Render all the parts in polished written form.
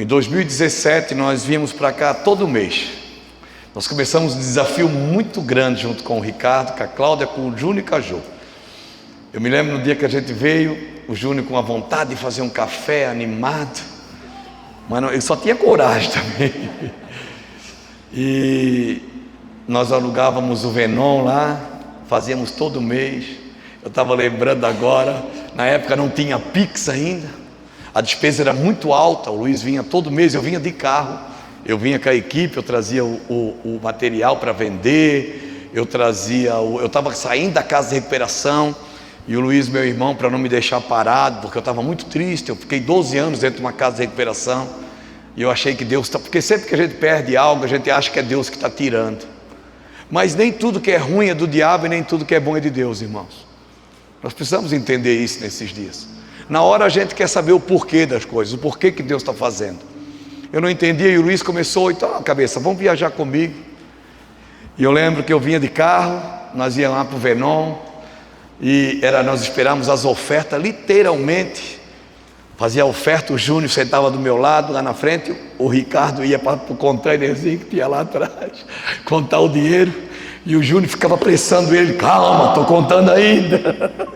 Em 2017 nós viemos para cá todo mês. Nós começamos um desafio muito grande junto com o Ricardo, com a Cláudia, com o Júnior e com a Jô. Eu me lembro no dia que a gente veio, o Júnior com a vontade de fazer um café animado, mas não, ele só tinha coragem também. E nós alugávamos o Venon lá, fazíamos todo mês. Eu estava lembrando agora, na época não tinha Pix ainda, a despesa era muito alta. O Luiz vinha todo mês, eu vinha de carro, eu vinha com a equipe, eu trazia o material para vender, eu estava saindo da casa de recuperação, e o Luiz, meu irmão, para não me deixar parado, porque eu estava muito triste, eu fiquei 12 anos dentro de uma casa de recuperação, e eu achei que Deus está, porque sempre que a gente perde algo, a gente acha que é Deus que está tirando, mas nem tudo que é ruim é do diabo, e nem tudo que é bom é de Deus, irmãos. Nós precisamos entender isso nesses dias. Na hora a gente quer saber o porquê das coisas, o porquê que Deus está fazendo. Eu não entendia, e o Luiz começou, então, cabeça, vamos viajar comigo. E eu lembro que eu vinha de carro, nós íamos lá para o Venon, e nós esperávamos as ofertas, literalmente, fazia a oferta, o Júnior sentava do meu lado, lá na frente, o Ricardo ia para o containerzinho que tinha lá atrás, contar o dinheiro, e o Júnior ficava pressando ele, calma, estou contando ainda.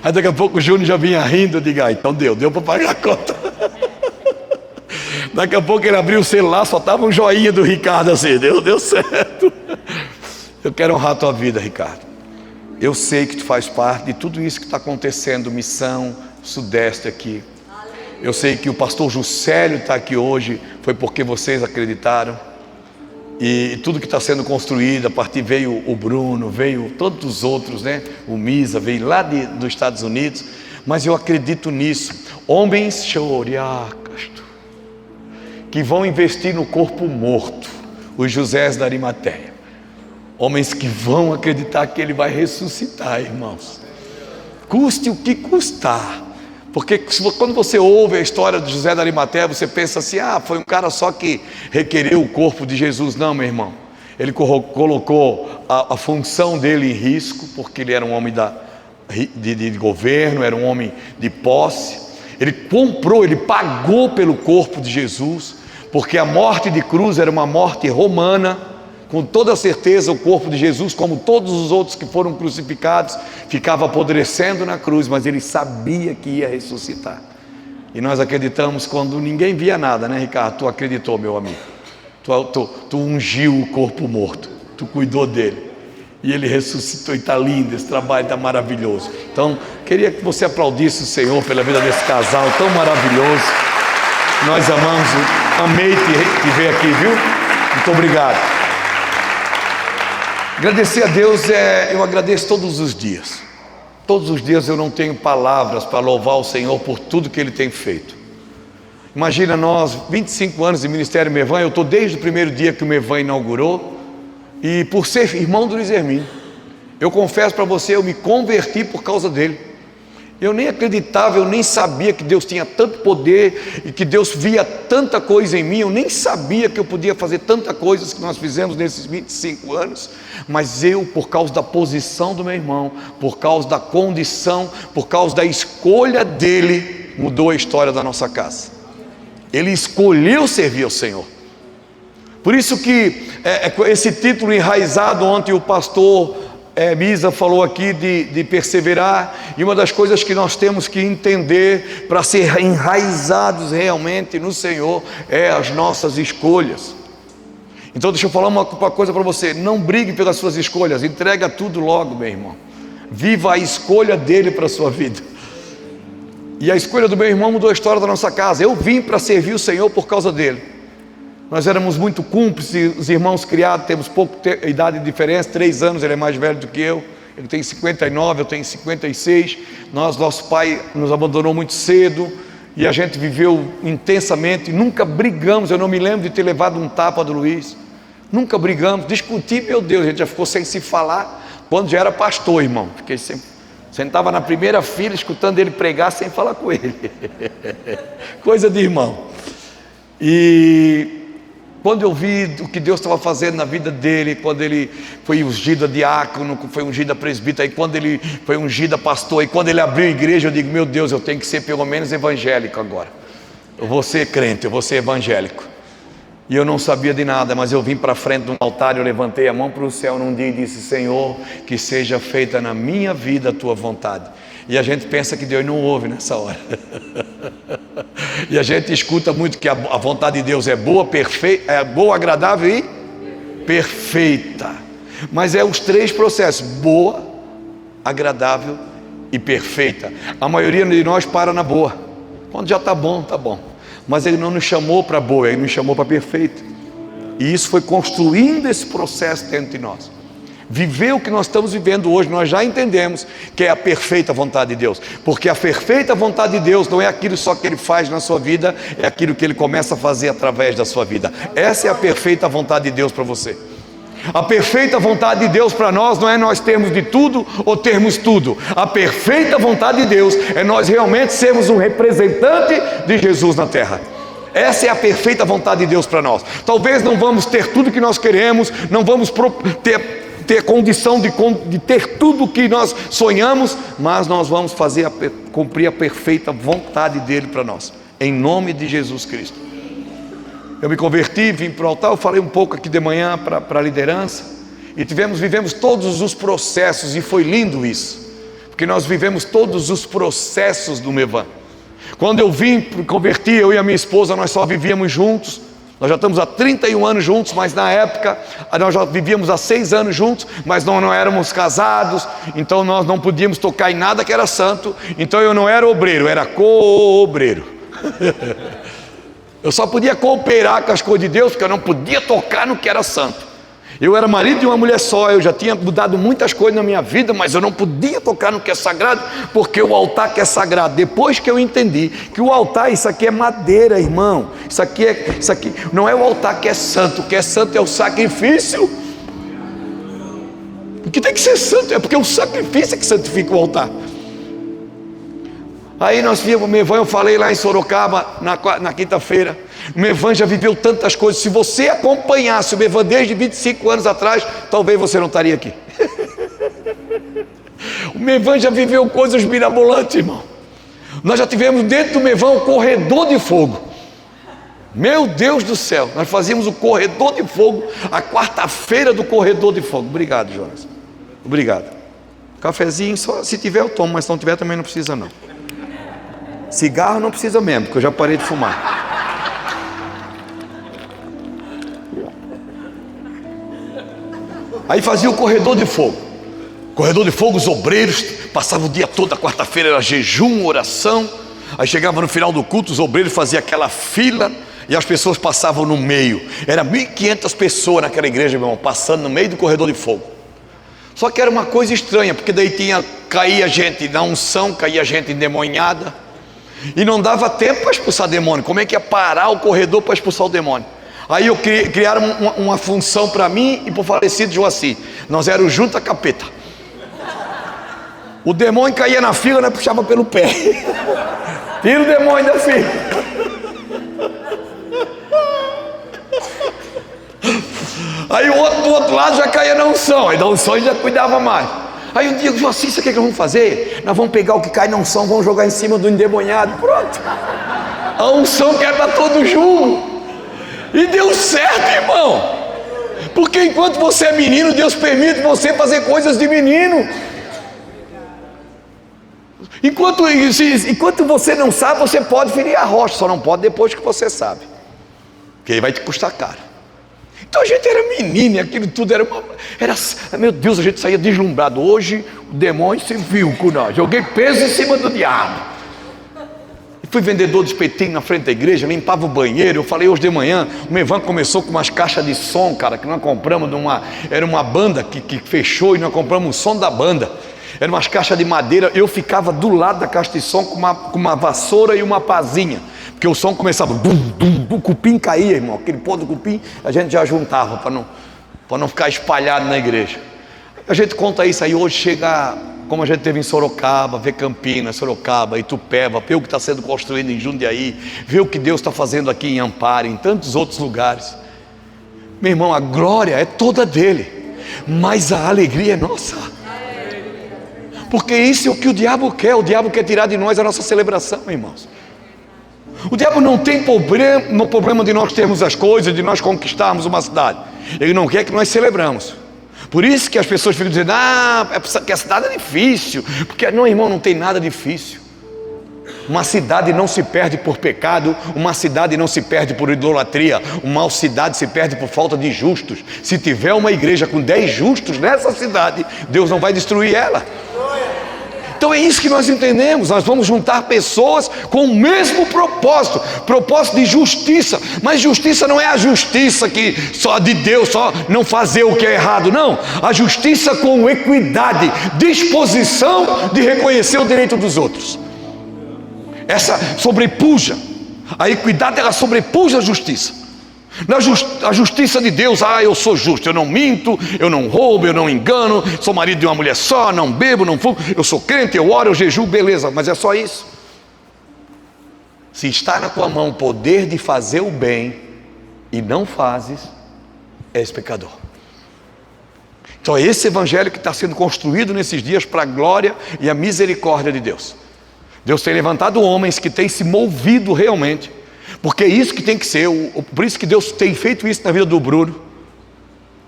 Aí daqui a pouco o Júnior já vinha rindo, eu digo, então deu para pagar a conta. Daqui a pouco ele abriu o celular, só estava um joinha do Ricardo assim, deu certo. Eu quero honrar a tua vida, Ricardo. Eu sei que tu faz parte de tudo isso que está acontecendo, Missão Sudeste aqui. Eu sei que o pastor Juscelio está aqui hoje, foi porque vocês acreditaram. E tudo que está sendo construído, a partir veio o Bruno, veio todos os outros, né? O Misa veio lá dos Estados Unidos. Mas eu acredito nisso. Homens choriacas, que vão investir no corpo morto, os Josés da Arimateia. Homens que vão acreditar que ele vai ressuscitar, irmãos. Custe o que custar. Porque quando você ouve a história de José da Arimateia, você pensa assim, foi um cara só que requereu o corpo de Jesus. Não, meu irmão. Ele colocou a função dele em risco, porque ele era um homem de governo, era um homem de posse. Ele comprou, ele pagou pelo corpo de Jesus, porque a morte de cruz era uma morte romana. Com toda certeza o corpo de Jesus, como todos os outros que foram crucificados, ficava apodrecendo na cruz, mas ele sabia que ia ressuscitar. E nós acreditamos quando ninguém via nada, né, Ricardo? Tu acreditou, meu amigo. Tu ungiu o corpo morto, tu cuidou dele, e ele ressuscitou, e está lindo, esse trabalho está maravilhoso. Então, queria que você aplaudisse o Senhor pela vida desse casal tão maravilhoso. Nós amamos, amei te ver aqui, viu? Muito obrigado. Agradecer a Deus, eu agradeço todos os dias. Todos os dias eu não tenho palavras para louvar o Senhor por tudo que Ele tem feito. Imagina nós, 25 anos de Ministério Mevan, eu estou desde o primeiro dia que o Mevan inaugurou, e por ser irmão do Luiz Hermínio, eu confesso para você, eu me converti por causa dele. Eu nem acreditava, eu nem sabia que Deus tinha tanto poder e que Deus via tanta coisa em mim. Eu nem sabia que eu podia fazer tanta coisa que nós fizemos nesses 25 anos. Mas eu, por causa da posição do meu irmão, por causa da condição, por causa da escolha dele, mudou a história da nossa casa. Ele escolheu servir ao Senhor. Por isso que esse título enraizado, ontem o pastor Misa falou aqui de perseverar, e uma das coisas que nós temos que entender para ser enraizados realmente no Senhor é as nossas escolhas. Então deixa eu falar uma coisa para você, não brigue pelas suas escolhas, entrega tudo logo, meu irmão. Viva a escolha dele para a sua vida. E a escolha do meu irmão mudou a história da nossa casa. Eu vim para servir o Senhor por causa dele. Nós éramos muito cúmplices, os irmãos criados, temos pouca idade de diferença, 3 anos, ele é mais velho do que eu, ele tem 59, eu tenho 56, nosso pai nos abandonou muito cedo, e a gente viveu intensamente, nunca brigamos, eu não me lembro de ter levado um tapa do Luiz, nunca brigamos, discutir, meu Deus, a gente já ficou sem se falar, quando já era pastor, irmão, fiquei sempre, sentava na primeira fila, escutando ele pregar, sem falar com ele, coisa de irmão. E quando eu vi o que Deus estava fazendo na vida dele, quando ele foi ungido a diácono, foi ungido a presbítero, aí quando ele foi ungido a pastor, e quando ele abriu a igreja, eu digo, meu Deus, eu tenho que ser pelo menos evangélico agora. Eu vou ser crente, eu vou ser evangélico. E eu não sabia de nada, mas eu vim para frente de um altar, eu levantei a mão para o céu num dia e disse: Senhor, que seja feita na minha vida a tua vontade. E a gente pensa que Deus não ouve nessa hora. E a gente escuta muito que a vontade de Deus é boa, perfeita, é boa, agradável e perfeita. Mas é os três processos: boa, agradável e perfeita. A maioria de nós para na boa. Quando já está bom, está bom. Mas Ele não nos chamou para boa, Ele nos chamou para perfeita. E isso foi construindo esse processo dentro de nós. Viver o que nós estamos vivendo hoje, nós já entendemos que é a perfeita vontade de Deus. Porque a perfeita vontade de Deus não é aquilo só que Ele faz na sua vida, é aquilo que Ele começa a fazer através da sua vida. Essa é a perfeita vontade de Deus para você. A perfeita vontade de Deus para nós não é nós termos de tudo ou termos tudo. A perfeita vontade de Deus é nós realmente sermos um representante de Jesus na terra. Essa é a perfeita vontade de Deus para nós. Talvez não vamos ter tudo que nós queremos, não vamos ter condição de ter tudo que nós sonhamos, mas nós vamos cumprir a perfeita vontade dele para nós, em nome de Jesus Cristo. Eu me converti, vim para o altar, eu falei um pouco aqui de manhã para a liderança, e vivemos todos os processos, e foi lindo isso, porque nós vivemos todos os processos do Mevan. Quando eu vim converti, eu e a minha esposa, nós só vivíamos juntos. Nós já estamos há 31 anos juntos, mas na época nós já vivíamos há 6 anos juntos, mas não éramos casados, então nós não podíamos tocar em nada que era santo. Então eu não era obreiro, era co-obreiro. Eu só podia cooperar com as coisas de Deus, porque eu não podia tocar no que era santo. Eu era marido de uma mulher só, eu já tinha mudado muitas coisas na minha vida, mas eu não podia tocar no que é sagrado, porque o altar que é sagrado. Depois que eu entendi que o altar, isso aqui é madeira, irmão. Isso aqui não é o altar que é santo. O que é santo é o sacrifício. O que tem que ser santo é porque o sacrifício é que santifica o altar. Aí nós vimos o Mevan, eu falei lá em Sorocaba na quinta-feira. O Mevan já viveu tantas coisas. Se você acompanhasse o Mevan desde 25 anos atrás, talvez você não estaria aqui. O Mevan já viveu coisas mirabolantes, irmão. Nós já tivemos dentro do Mevan o corredor de fogo. Meu Deus do céu, nós fazíamos o corredor de fogo, a quarta-feira do corredor de fogo. Obrigado, Jonas. Obrigado. Cafezinho, só se tiver eu tomo, mas se não tiver também não precisa não. Cigarro não precisa mesmo, porque eu já parei de fumar. Aí fazia o corredor de fogo. Corredor de fogo, os obreiros passavam o dia todo, a quarta-feira era jejum, oração. Aí chegava no final do culto, os obreiros faziam aquela fila e as pessoas passavam no meio. Era 1.500 pessoas naquela igreja, meu irmão, passando no meio do corredor de fogo. Só que era uma coisa estranha, porque daí caía gente na unção, caía gente endemoniada. E não dava tempo para expulsar demônio. Como é que ia parar o corredor para expulsar o demônio? Aí criaram uma função para mim e para o falecido Joaci. Nós éramos junta capeta. O demônio caía na fila, nós puxava pelo pé. Tira o demônio da fila. Aí o outro do outro lado já caía na unção. Aí da unção já cuidava mais. Aí um dia, Joaci, isso aqui que nós vamos fazer? Nós vamos pegar o que cai na unção, vamos jogar em cima do endemoniado. Pronto. A unção quebra todo jugo. E deu certo, irmão. Porque enquanto você é menino, Deus permite você fazer coisas de menino. Enquanto você não sabe, você pode ferir a rocha. Só não pode depois que você sabe, porque aí vai te custar caro. Então a gente era menino e aquilo tudo era meu Deus, a gente saía deslumbrado. Hoje o demônio se viu com nós. Joguei peso em cima do diabo. Fui vendedor de espetinho na frente da igreja, limpava o banheiro. Eu falei hoje de manhã, o Mevan começou com umas caixas de som, cara, que nós compramos era uma banda que fechou e nós compramos o som da banda. Eram umas caixas de madeira. Eu ficava do lado da caixa de som com uma vassoura e uma pazinha, porque o som começava, bum, bum, o cupim caía, irmão. Aquele pó do cupim a gente já juntava para não ficar espalhado na igreja. A gente conta isso aí hoje, chega, como a gente teve em Sorocaba, vê Campinas, Sorocaba, Itupeva, vê o que está sendo construído em Jundiaí, vê o que Deus está fazendo aqui em Amparo, em tantos outros lugares. Meu irmão, a glória é toda dele, mas a alegria é nossa. Porque isso é o que o diabo quer. O diabo quer tirar de nós a nossa celebração, irmãos. O diabo não tem problema de nós termos as coisas, de nós conquistarmos uma cidade. Ele não quer que nós celebramos. Por isso que as pessoas ficam dizendo: que a cidade é difícil. Porque não, irmão, não tem nada difícil. Uma cidade não se perde por pecado, uma cidade não se perde por idolatria, uma cidade se perde por falta de justos. Se tiver uma igreja com 10 justos nessa cidade, Deus não vai destruir ela. Então é isso que nós entendemos. Nós vamos juntar pessoas com o mesmo propósito de justiça. Mas justiça não é a justiça que só de Deus, só não fazer o que é errado, não. A justiça com equidade, disposição de reconhecer o direito dos outros. Essa sobrepuja, a equidade, ela sobrepuja a justiça. A justiça de Deus: eu sou justo, eu não minto, eu não roubo, eu não engano, sou marido de uma mulher só, não bebo, não fumo, eu sou crente, eu oro, eu jejuo, beleza, mas é só isso. Se está na tua mão o poder de fazer o bem e não fazes, és pecador. Então é esse evangelho que está sendo construído nesses dias para a glória e a misericórdia de Deus. Deus tem levantado homens que têm se movido realmente, porque é isso que tem que ser. Por isso que Deus tem feito isso na vida do Bruno,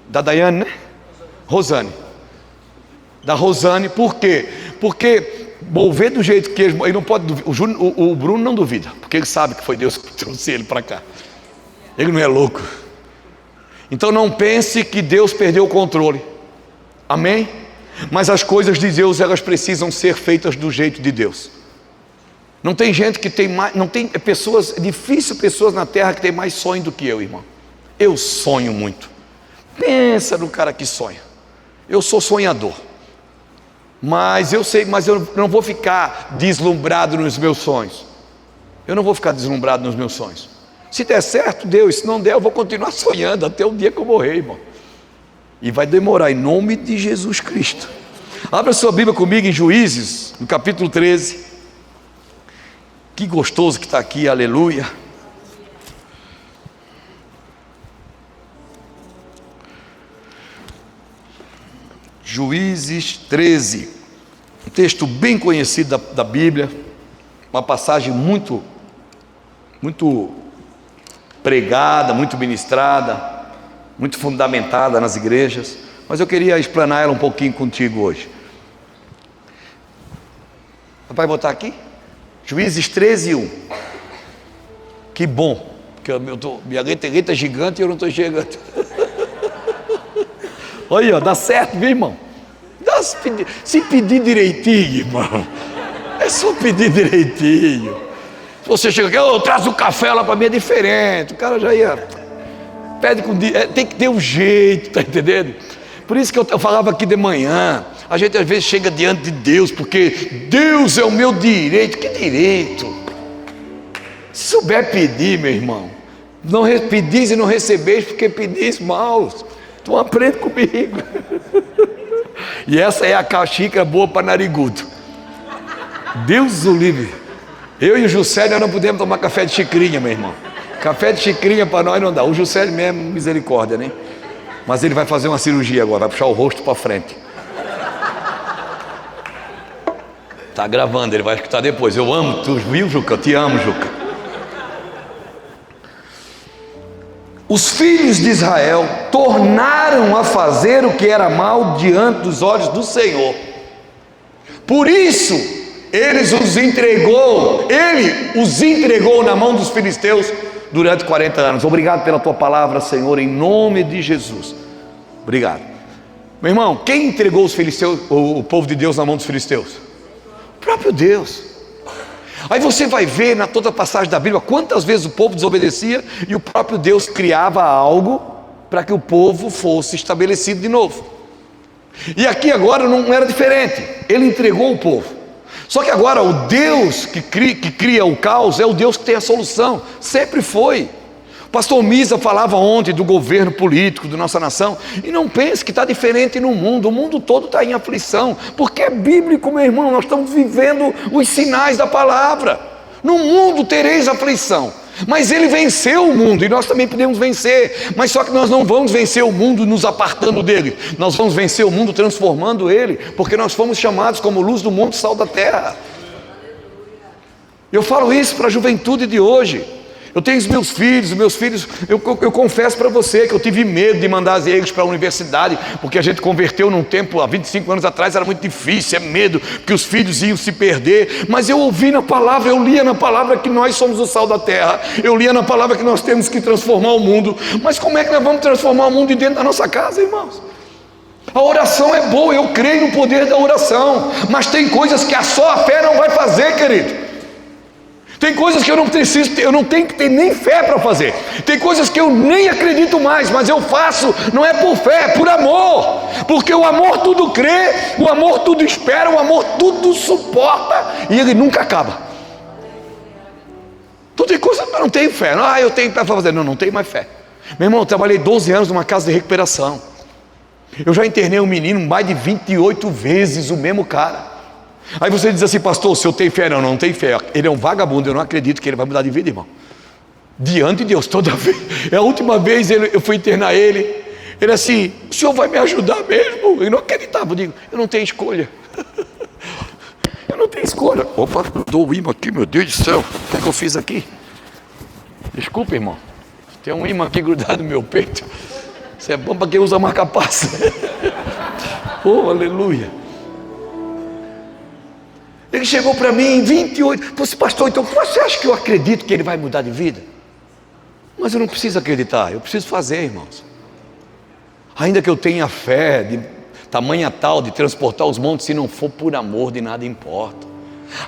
da Daiane, né? Da Rosane. Por quê? Porque mover do jeito que ele não pode duvidar. O Bruno não duvida, porque ele sabe que foi Deus que trouxe ele para cá. Ele não é louco. Então não pense que Deus perdeu o controle. Amém? Mas as coisas de Deus, elas precisam ser feitas do jeito de Deus. Não tem gente que tem mais, não tem pessoas, é difícil pessoas na terra que tem mais sonho do que eu, irmão. Eu sonho muito. Pensa no cara que sonha. Eu sou sonhador. Mas eu não vou ficar deslumbrado nos meus sonhos. Eu não vou ficar deslumbrado nos meus sonhos. Se der certo, deu. E se não der, eu vou continuar sonhando até o dia que eu morrer, irmão. E vai demorar, em nome de Jesus Cristo. Abra sua Bíblia comigo em Juízes, no capítulo 13. Que gostoso que está aqui, aleluia. Juízes 13, um texto bem conhecido da Bíblia, uma passagem muito pregada, muito ministrada, muito fundamentada nas igrejas, mas eu queria explanar ela um pouquinho contigo hoje. Vai botar aqui? Juízes 13, 1. Que bom, porque minha letra é gigante e eu não estou chegando. Olha, dá certo, viu, irmão? Se pedir direitinho, irmão, é só pedir direitinho. Se você chega aqui, traz o café lá para mim, é diferente. O cara já ia, pede com tem que ter um jeito, tá entendendo? Por isso que eu falava aqui de manhã, a gente às vezes chega diante de Deus, porque Deus é o meu direito. Que direito? Se souber pedir, meu irmão, não pedis e não recebeis, porque pedis mal. Então aprende comigo. E essa é a xícara boa para narigudo. Deus o livre. Eu e o Juscelio, nós não podemos tomar café de xicrinha, meu irmão. Café de xicrinha para nós não dá. O Juscelio mesmo, misericórdia, né? Mas ele vai fazer uma cirurgia agora, vai puxar o rosto para frente. Tá gravando, ele vai escutar depois. Eu amo tu, viu, Juca? Eu te amo, Juca. Os filhos de Israel tornaram a fazer o que era mal diante dos olhos do Senhor. Por isso, ele os entregou na mão dos filisteus durante 40 anos. Obrigado pela tua palavra, Senhor, em nome de Jesus. Obrigado. Meu irmão, quem entregou os filisteus, o povo de Deus na mão dos filisteus? O próprio Deus. Aí você vai ver na toda a passagem da Bíblia quantas vezes o povo desobedecia e o próprio Deus criava algo para que o povo fosse estabelecido de novo. E aqui agora não era diferente. Ele entregou o povo. Só que agora o Deus que cria o caos é o Deus que tem a solução. Sempre foi. O pastor Misa falava ontem do governo político da nossa nação. E não pense que está diferente no mundo. O mundo todo está em aflição. Porque é bíblico, meu irmão. Nós estamos vivendo os sinais da palavra. No mundo tereis aflição. Mas ele venceu o mundo e nós também podemos vencer. Mas só que nós não vamos vencer o mundo nos apartando dele. Nós vamos vencer o mundo transformando ele. Porque nós fomos chamados como luz do mundo, sal da terra. Eu falo isso para a juventude de hoje. Eu tenho os meus filhos, eu confesso para você que eu tive medo de mandar eles para a universidade, porque a gente converteu num tempo, há 25 anos atrás era muito difícil, é medo, que os filhos iam se perder, mas eu ouvi na palavra, eu lia na palavra que nós somos o sal da terra, eu lia na palavra que nós temos que transformar o mundo. Mas como é que nós vamos transformar o mundo dentro da nossa casa, irmãos? A oração é boa, eu creio no poder da oração, mas tem coisas que só a fé não vai fazer, querido. Tem coisas que eu não tenho que ter nem fé para fazer. Tem coisas que eu nem acredito mais, mas eu faço, não é por fé, é por amor. Porque o amor tudo crê, o amor tudo espera, o amor tudo suporta e ele nunca acaba. Então tem coisas que eu não tenho fé. Eu tenho fé para fazer. Não tenho mais fé. Meu irmão, eu trabalhei 12 anos numa casa de recuperação. Eu já internei um menino mais de 28 vezes, o mesmo cara. Aí você diz assim: pastor, se eu tenho fé, não tenho fé. Ele é um vagabundo, eu não acredito que ele vai mudar de vida, irmão. Diante de Deus, toda vez. É a última vez eu fui internar ele. Ele assim: o senhor vai me ajudar mesmo? Eu não acreditava. Eu digo: eu não tenho escolha. Eu não tenho escolha. Opa, dou o imã aqui, meu Deus do céu. O que eu fiz aqui? Desculpa, irmão. Tem um imã aqui grudado no meu peito. Isso é bom para quem usa marca-passo. Oh, aleluia. Ele chegou para mim em 28. Falei assim: pastor, então você acha que eu acredito que ele vai mudar de vida? Mas eu não preciso acreditar, eu preciso fazer, irmãos. Ainda que eu tenha fé de tamanha tal de transportar os montes, se não for por amor, de nada importa.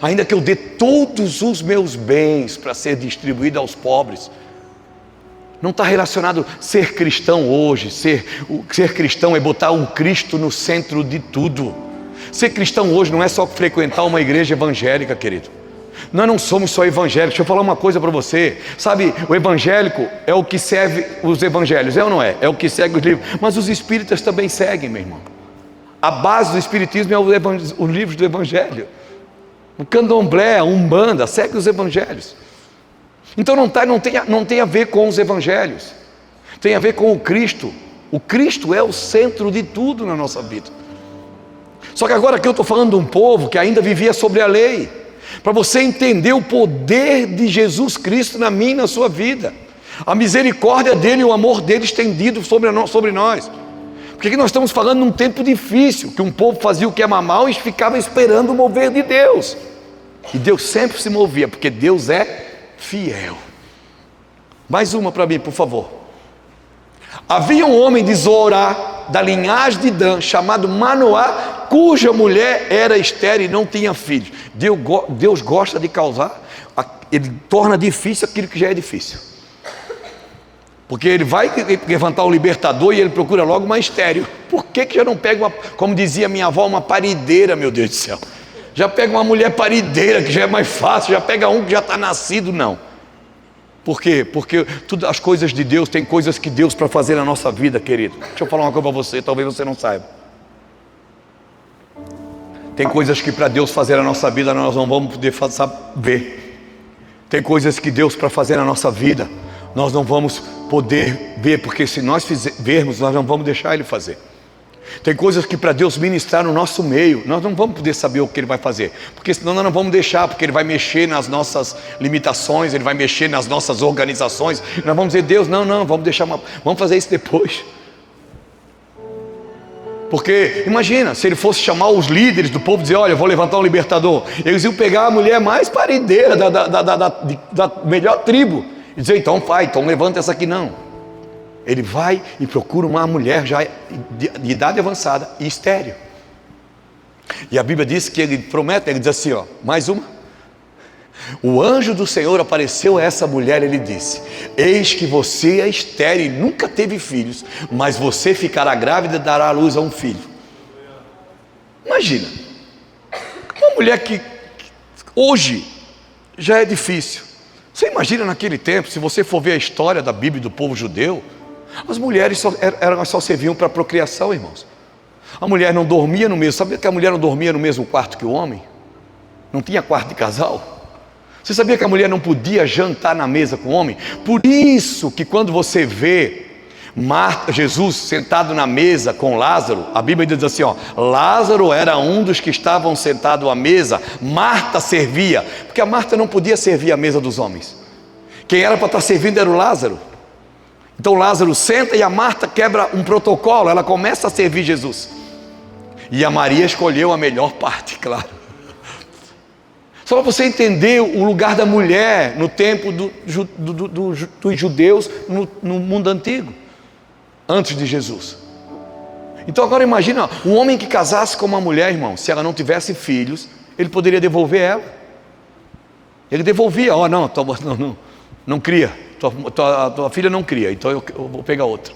Ainda que eu dê todos os meus bens para ser distribuído aos pobres, não está relacionado ser cristão hoje. Ser cristão é botar o Cristo no centro de tudo. Ser cristão hoje não é só frequentar uma igreja evangélica, querido. Nós não somos só evangélicos. Deixa eu falar uma coisa para você. Sabe, o evangélico é o que serve os evangelhos, é ou não é? É o que segue os livros. Mas os espíritas também seguem, meu irmão. A base do espiritismo é os livros do evangelho. O candomblé, a umbanda, segue os evangelhos. Então não tem a ver com os evangelhos. Tem a ver com o Cristo. O Cristo é o centro de tudo na nossa vida. Só que agora aqui eu estou falando de um povo que ainda vivia sobre a lei, para você entender o poder de Jesus Cristo na minha e na sua vida, a misericórdia dele e o amor dele estendido sobre nós. Porque aqui nós estamos falando num tempo difícil, que um povo fazia o que é mal e ficava esperando o mover de Deus, e Deus sempre se movia, porque Deus é fiel. Mais uma para mim, por favor. Havia um homem de Zorá, da linhagem de Dan, chamado Manoá, cuja mulher era estéril e não tinha filhos. Deus gosta de causar, ele torna difícil aquilo que já é difícil. Porque ele vai levantar o libertador e ele procura logo uma estéril. Por que já não pega como dizia minha avó, uma parideira, meu Deus do céu? Já pega uma mulher parideira, que já é mais fácil, já pega um que já está nascido, não. Por quê? Porque todas as coisas de Deus, tem coisas que Deus para fazer na nossa vida, querido. Deixa eu falar uma coisa para você, talvez você não saiba. Tem coisas que para Deus fazer na nossa vida nós não vamos poder saber. Tem coisas que Deus para fazer na nossa vida nós não vamos poder ver, porque se nós vermos, nós não vamos deixar Ele fazer. Tem coisas que para Deus ministrar no nosso meio, nós não vamos poder saber o que Ele vai fazer, porque senão nós não vamos deixar, porque Ele vai mexer nas nossas limitações, Ele vai mexer nas nossas organizações. Nós vamos dizer: Deus, não, vamos deixar, vamos fazer isso depois. Porque imagina, se Ele fosse chamar os líderes do povo e dizer: olha, eu vou levantar um libertador, eles iam pegar a mulher mais parideira da melhor tribo e dizer: então levanta essa aqui. Não. Ele vai e procura uma mulher já de idade avançada e estéril. E a Bíblia diz que ele promete, ele diz assim, mais uma. O anjo do Senhor apareceu a essa mulher e ele disse: eis que você é estéril e nunca teve filhos, mas você ficará grávida e dará à luz a um filho. Imagina, uma mulher que hoje já é difícil. Você imagina naquele tempo, se você for ver a história da Bíblia do povo judeu, as mulheres só serviam para procriação, irmãos. A mulher não dormia no mesmo. Sabia que a mulher não dormia no mesmo quarto que o homem? Não tinha quarto de casal. Você sabia que a mulher não podia jantar na mesa com o homem? Por isso que quando você vê Jesus sentado na mesa com Lázaro, a Bíblia diz assim, ó, Lázaro era um dos que estavam sentados à mesa, Marta servia, porque a Marta não podia servir a mesa dos homens, quem era para estar servindo era o Lázaro. Então Lázaro senta e a Marta quebra um protocolo, ela começa a servir Jesus, e a Maria escolheu a melhor parte, claro. Só para você entender o lugar da mulher no tempo dos judeus no mundo antigo, antes de Jesus. Então agora imagina, um homem que casasse com uma mulher, irmão, se ela não tivesse filhos, ele poderia devolver ela. Ele devolvia, ó, não cria, tua filha não cria, então eu vou pegar outra.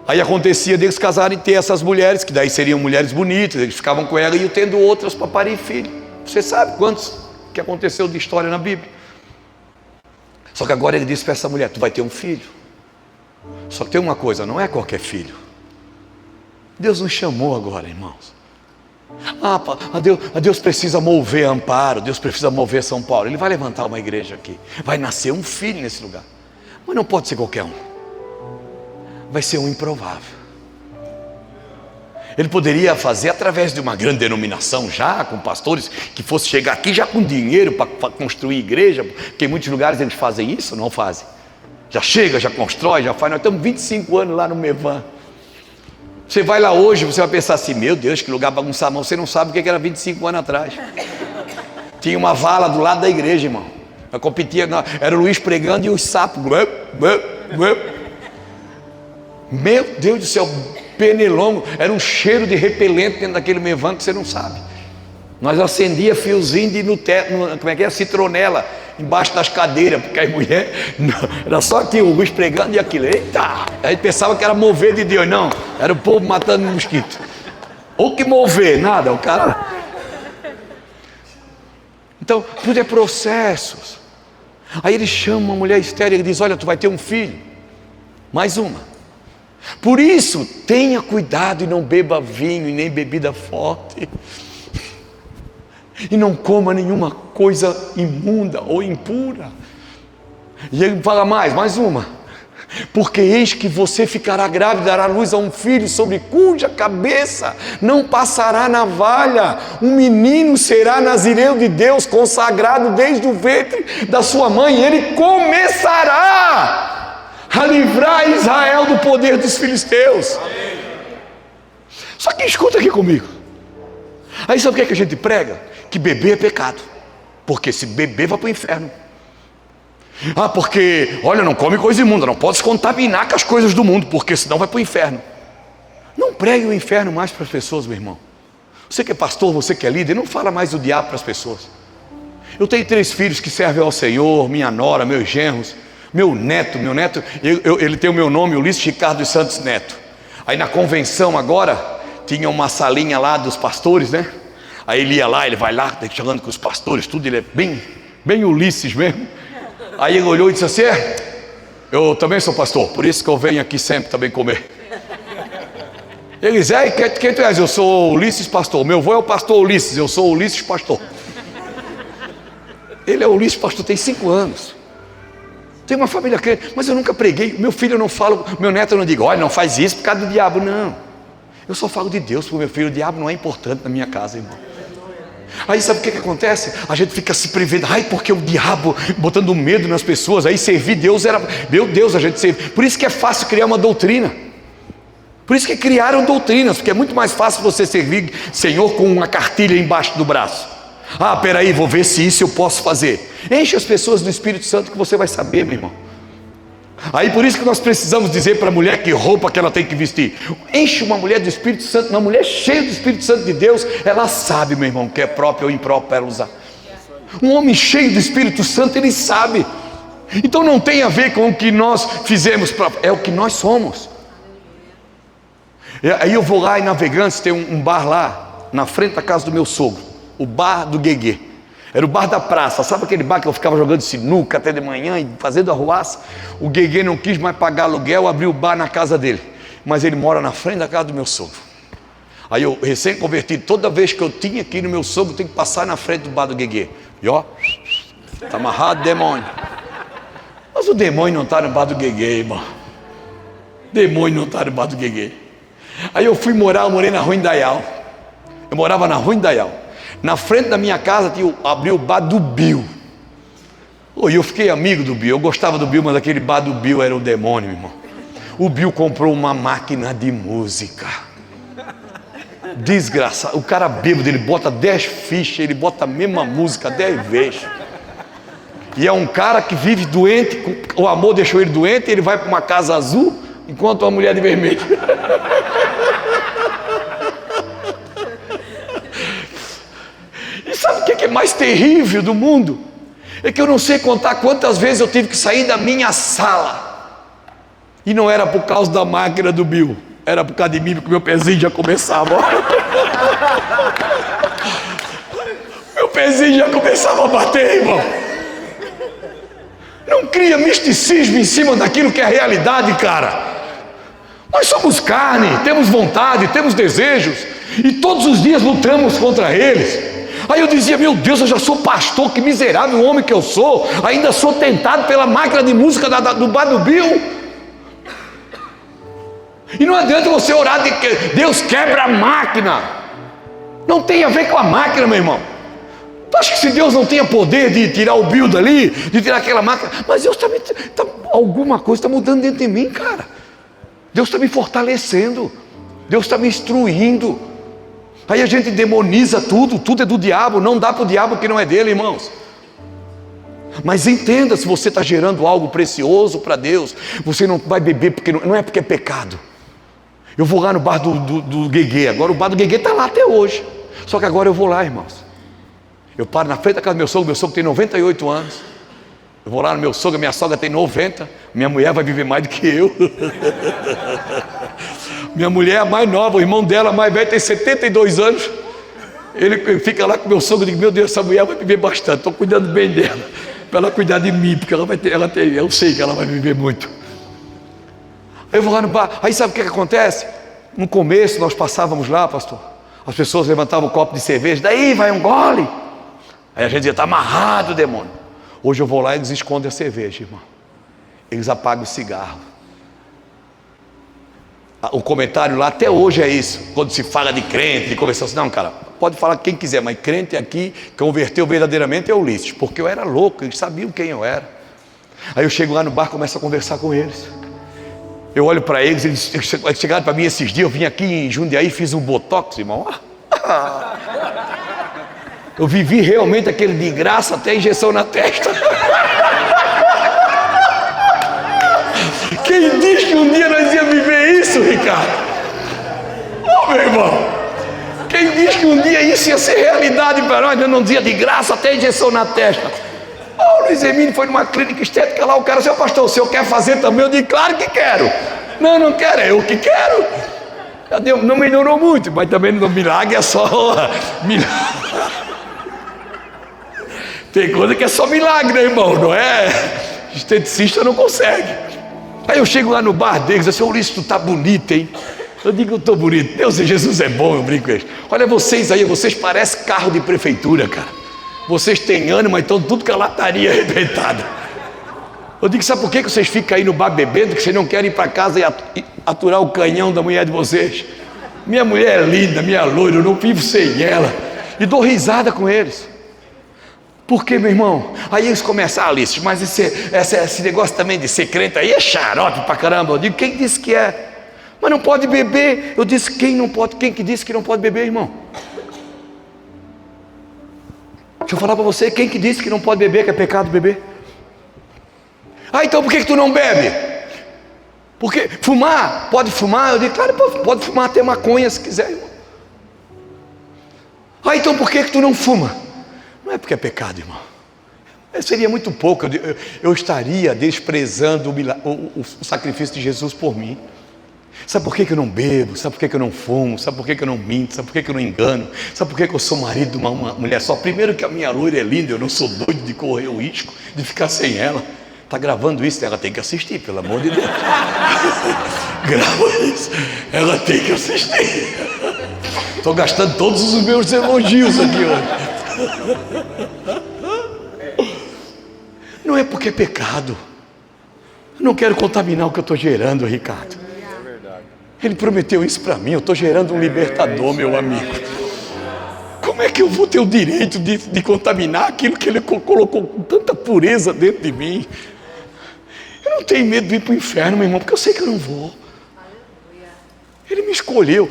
Aí acontecia deles casarem e ter essas mulheres, que daí seriam mulheres bonitas, eles ficavam com ela e iam tendo outras para parir filho. Você sabe quantos que aconteceu de história na Bíblia. Só que agora ele disse para essa mulher, tu vai ter um filho. Só que tem uma coisa, não é qualquer filho. Deus nos chamou agora, irmãos. Deus precisa mover Amparo, Deus precisa mover São Paulo. Ele vai levantar uma igreja aqui, vai nascer um filho nesse lugar. Mas não pode ser qualquer um. Vai ser um improvável. Ele poderia fazer através de uma grande denominação já, com pastores, que fosse chegar aqui já com dinheiro para construir igreja, porque em muitos lugares eles fazem isso, não fazem. Já chega, já constrói, já faz. Nós estamos 25 anos lá no Mevan. Você vai lá hoje, você vai pensar assim, meu Deus, que lugar bagunçado, mas você não sabe o que era 25 anos atrás. Tinha uma vala do lado da igreja, irmão. Eu competia, era o Luiz pregando e os sapos. Meu Deus do céu, pernilongo, era um cheiro de repelente dentro daquele Mevan que você não sabe. Nós acendia fiozinho de como é que é? Citronela, embaixo das cadeiras, porque as mulheres, era só aqui o Luiz pregando e aquilo, eita, aí pensava que era mover de Deus, não, era o povo matando mosquito. Ou que mover, nada, o cara. Então, tudo é processos. Aí ele chama uma mulher estéril e diz, olha, tu vai ter um filho, mais uma. Por isso, tenha cuidado e não beba vinho e nem bebida forte, e não coma nenhuma coisa imunda ou impura. E ele fala mais uma, porque eis que você ficará grávida e dará luz a um filho, sobre cuja cabeça não passará navalha, um menino será nazireu de Deus, consagrado desde o ventre da sua mãe, e ele começará a livrar Israel do poder dos filisteus. Só que escuta aqui comigo. Aí sabe o que a gente prega? Que beber é pecado, porque se beber vai para o inferno. Porque, olha, não come coisa imunda, não pode se contaminar com as coisas do mundo, porque senão vai para o inferno. Não pregue o inferno mais para as pessoas, meu irmão. Você que é pastor, você que é líder, não fala mais do diabo para as pessoas. Eu tenho 3 filhos que servem ao Senhor, minha nora, meus genros, meu neto, ele tem o meu nome, Ulisses Ricardo dos Santos Neto. Aí na convenção agora, tinha uma salinha lá dos pastores, né? Aí ele ia lá, ele vai lá, chegando com os pastores, tudo, ele é bem Ulisses mesmo. Aí ele olhou e disse assim, eu também sou pastor, por isso que eu venho aqui sempre também comer. Ele disse, quem tu és? Eu sou Ulisses pastor, meu avô é o pastor Ulisses, eu sou Ulisses pastor. Ele é Ulisses pastor, tem 5 anos. Tem uma família crente, mas eu nunca preguei, meu filho eu não falo, meu neto eu não digo, olha, não faz isso por causa do diabo, não. Eu só falo de Deus para o meu filho, o diabo não é importante na minha casa, irmão. Aí sabe o que acontece? A gente fica se prevendo, porque o diabo botando medo nas pessoas, aí servir Deus era, meu Deus, a gente serve. Por isso que é fácil criar uma doutrina. Por isso que criaram doutrinas, porque é muito mais fácil você servir Senhor com uma cartilha embaixo do braço. Peraí, vou ver se isso eu posso fazer. Enche as pessoas do Espírito Santo que você vai saber, meu irmão. Aí por isso que nós precisamos dizer para a mulher que roupa que ela tem que vestir. Enche uma mulher do Espírito Santo, uma mulher cheia do Espírito Santo de Deus, ela sabe, meu irmão, que é próprio ou impróprio para ela usar. Um homem cheio do Espírito Santo, ele sabe. Então não tem a ver com o que nós fizemos, é o que nós somos. Aí eu vou lá em Navegantes, tem um bar lá, na frente da casa do meu sogro, o bar do Gueguê. Era o bar da praça, sabe aquele bar que eu ficava jogando sinuca até de manhã e fazendo arruaça? O Gueguê não quis mais pagar aluguel, abriu o bar na casa dele, mas ele mora na frente da casa do meu sogro. Aí eu, recém-convertido, toda vez que eu tinha que ir no meu sogro, tem que passar na frente do bar do Gueguê. E ó, tá amarrado, demônio. Mas o demônio não está no bar do Gueguê, irmão. Demônio não está no bar do Gueguê. Aí eu fui morar, eu morei na Rua Indaial. Eu morava na Rua Indaial. Na frente da minha casa abriu o bar do Bill. E eu fiquei amigo do Bill. Eu gostava do Bill, mas aquele bar do Bill era o demônio, irmão. O Bill comprou uma máquina de música. Desgraçado. O cara bêbado, ele bota 10 fichas, ele bota a mesma música 10 vezes. E é um cara que vive doente, o amor deixou ele doente, ele vai para uma casa azul, enquanto uma mulher de vermelho. E sabe o que é mais terrível do mundo? É que eu não sei contar quantas vezes eu tive que sair da minha sala. E não era por causa da máquina do Bill, era por causa de mim, porque meu pezinho já começava. Meu pezinho já começava a bater, irmão. Não cria misticismo em cima daquilo que é a realidade, cara. Nós somos carne, temos vontade, temos desejos, e todos os dias lutamos contra eles. Aí eu dizia, meu Deus, eu já sou pastor, que miserável homem que eu sou, ainda sou tentado pela máquina de música do bar do Bill. E não adianta você orar de que Deus quebra a máquina. Não tem a ver com a máquina, meu irmão. Tu acha que se Deus não tenha poder de tirar o Bill dali, de tirar aquela máquina, mas Deus também alguma coisa está mudando dentro de mim, cara. Deus está me fortalecendo, Deus está me instruindo. Aí a gente demoniza tudo é do diabo, não dá para o diabo que não é dele, irmãos. Mas entenda, se você está gerando algo precioso para Deus, você não vai beber, porque não é porque é pecado. Eu vou lá no bar do Gueguê, agora o bar do Gueguê está lá até hoje, só que agora eu vou lá, irmãos. Eu paro na frente da casa do meu sogro tem 98 anos. Eu vou lá no meu sogro, minha sogra tem 90. Minha mulher vai viver mais do que eu. Minha mulher é a mais nova, o irmão dela mais velho tem 72 anos. Ele fica lá com o meu sogro e diz, meu Deus, essa mulher vai viver bastante, estou cuidando bem dela, para ela cuidar de mim, porque eu sei que ela vai viver muito. Aí eu vou lá no bar, aí sabe o que acontece? No começo nós passávamos lá, pastor, as pessoas levantavam um copo de cerveja, daí vai um gole. Aí a gente dizia, está amarrado, demônio. Hoje eu vou lá e eles escondem a cerveja, irmão. Eles apagam o cigarro. O comentário lá até hoje é isso. Quando se fala de crente, de conversão, assim, não, cara, pode falar quem quiser, mas crente aqui, converteu verdadeiramente é Ulisses, porque eu era louco, eles sabiam quem eu era. Aí eu chego lá no bar, começo a conversar com eles. Eu olho para eles, eles chegaram para mim esses dias, eu vim aqui em Jundiaí, fiz um botox, irmão. Eu vivi realmente aquele de graça até injeção na testa. Quem diz que um dia nós íamos viver isso, Ricardo? Ô, meu irmão, quem diz que um dia isso ia ser realidade para nós? Eu não dizia de graça até injeção na testa. O Luiz Emílio foi numa clínica estética lá, o cara, seu pastor, o senhor quer fazer também? Eu disse, claro que quero. Não quero, é eu que quero. Não melhorou muito, mas também no milagre é só milagre. Tem coisa que é só milagre, né, irmão? Não é? Esteticista não consegue. Aí eu chego lá no bar deles, assim, Ulisses, tu tá bonito, hein? Eu digo, eu tô bonito. Deus, Jesus é bom, eu brinco com eles. Olha vocês aí, vocês parecem carro de prefeitura, cara. Vocês têm ânimo, mas estão tudo com a lataria arrebentada. Eu digo, sabe por que vocês ficam aí no bar bebendo, que vocês não querem ir para casa e aturar o canhão da mulher de vocês? Minha mulher é linda, minha loira, eu não vivo sem ela. E dou risada com eles. Por quê, meu irmão? Aí eles começam, Alice, mas esse negócio também de ser crente aí é xarope pra caramba. Eu digo, quem disse que é? Mas não pode beber. Eu disse, quem não pode? Quem que disse que não pode beber, irmão? Deixa eu falar para você, quem que disse que não pode beber, que é pecado beber? Então por que tu não bebe? Porque fumar, pode fumar? Eu digo, claro, pode fumar até maconha se quiser, irmão. Então por que tu não fuma? Não é porque é pecado, irmão. Seria muito pouco, eu estaria desprezando o sacrifício de Jesus por mim. Sabe por que eu não bebo? Sabe por que eu não fumo? Sabe por que eu não minto? Sabe por que eu não engano? Sabe por que eu sou marido de uma mulher só? Primeiro que a minha loira é linda, eu não sou doido de correr o risco de ficar sem ela. Está gravando isso, ela tem que assistir, pelo amor de Deus. Grava isso, ela tem que assistir. Estou gastando todos os meus elogios aqui hoje. Não é porque é pecado. Eu não quero contaminar o que eu estou gerando, Ricardo. Ele prometeu isso para mim. Eu estou gerando um libertador, meu amigo. Como é que eu vou ter o direito de contaminar aquilo que Ele colocou com tanta pureza dentro de mim? Eu não tenho medo de ir para o inferno, meu irmão, porque eu sei que eu não vou. Ele me escolheu.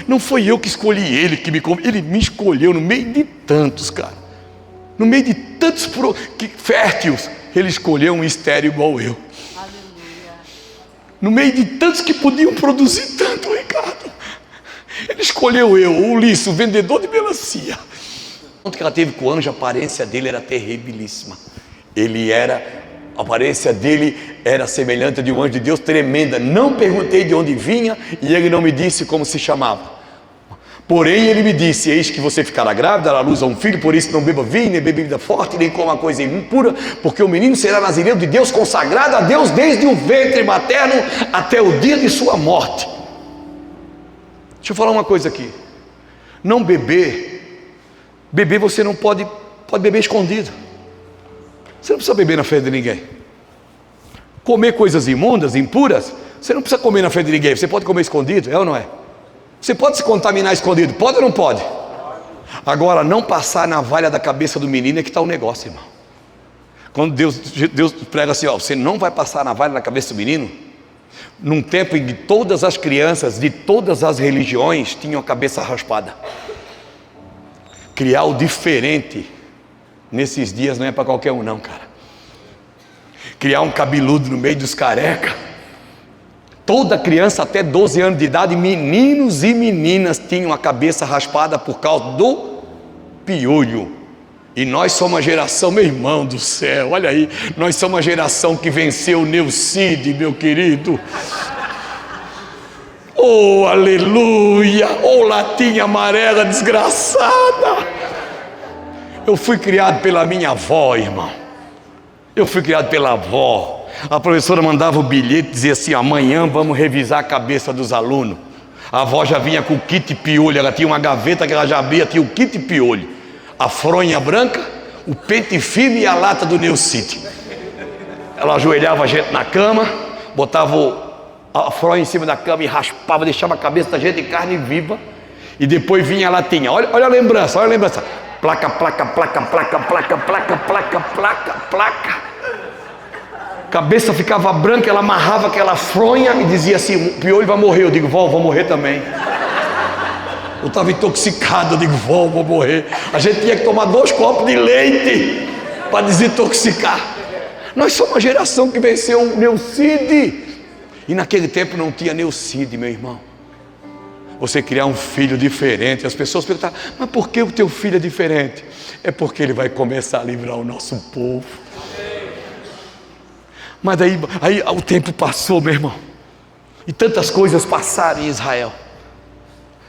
Não foi eu que escolhi Ele, Ele me escolheu no meio de tantos, cara. No meio de tantos férteis, Ele escolheu um estéril igual eu. No meio de tantos que podiam produzir tanto, Ricardo, Ele escolheu eu, o Ulisses, o vendedor de melancia. Quando ela teve com o anjo, a aparência dele era terribilíssima. A aparência dele era semelhante a de um anjo de Deus, tremenda. Não perguntei de onde vinha e ele não me disse como se chamava. Porém ele me disse: eis que você ficará grávida, dará luz a um filho, por isso não beba vinho, nem bebida forte, nem coma coisa impura, porque o menino será nazireiro de Deus, consagrado a Deus desde o ventre materno até o dia de sua morte. Deixa eu falar uma coisa aqui. Não beber você não pode beber escondido. Você não precisa beber na frente de ninguém. Comer coisas imundas, impuras, você não precisa comer na frente de ninguém. Você pode comer escondido, é ou não é? Você pode se contaminar escondido, pode ou não pode? Agora, não passar na navalha da cabeça do menino é que está o negócio, irmão. Quando Deus prega assim, você não vai passar a navalha na cabeça do menino. Num tempo em que todas as crianças de todas as religiões tinham a cabeça raspada. Criar o diferente nesses dias não é para qualquer um não, cara. Criar um cabeludo no meio dos careca. Toda criança até 12 anos de idade, meninos e meninas, tinham a cabeça raspada por causa do piolho. E nós somos uma geração, meu irmão do céu, olha aí, nós somos uma geração que venceu o Neucide, meu querido. Oh, aleluia! Oh, latinha amarela desgraçada! Eu fui criado pela minha avó, irmão. Eu fui criado pela avó. A professora mandava o bilhete, dizia assim: amanhã vamos revisar a cabeça dos alunos. A avó já vinha com o kit piolho. Ela tinha uma gaveta que ela já abria, tinha o kit piolho, a fronha branca, o pente firme e a lata do Neucite. Ela ajoelhava a gente na cama, botava a fronha em cima da cama e raspava, deixava a cabeça da gente em carne viva. E depois vinha a latinha. Olha a lembrança, olha a lembrança. Placa, placa, placa, placa, placa, placa, placa, placa, placa. Cabeça ficava branca, ela amarrava aquela fronha e dizia assim: o piolho vai morrer. Eu digo: vó, vou morrer também. Eu estava intoxicado, eu digo: vó, vou morrer. A gente tinha que tomar 2 copos de leite para desintoxicar. Nós somos uma geração que venceu o Neucide. E naquele tempo não tinha Neucide, meu irmão. Você criar um filho diferente, as pessoas perguntavam: mas por que o teu filho é diferente? É porque ele vai começar a livrar o nosso povo. Mas aí o tempo passou, meu irmão, e tantas coisas passaram em Israel.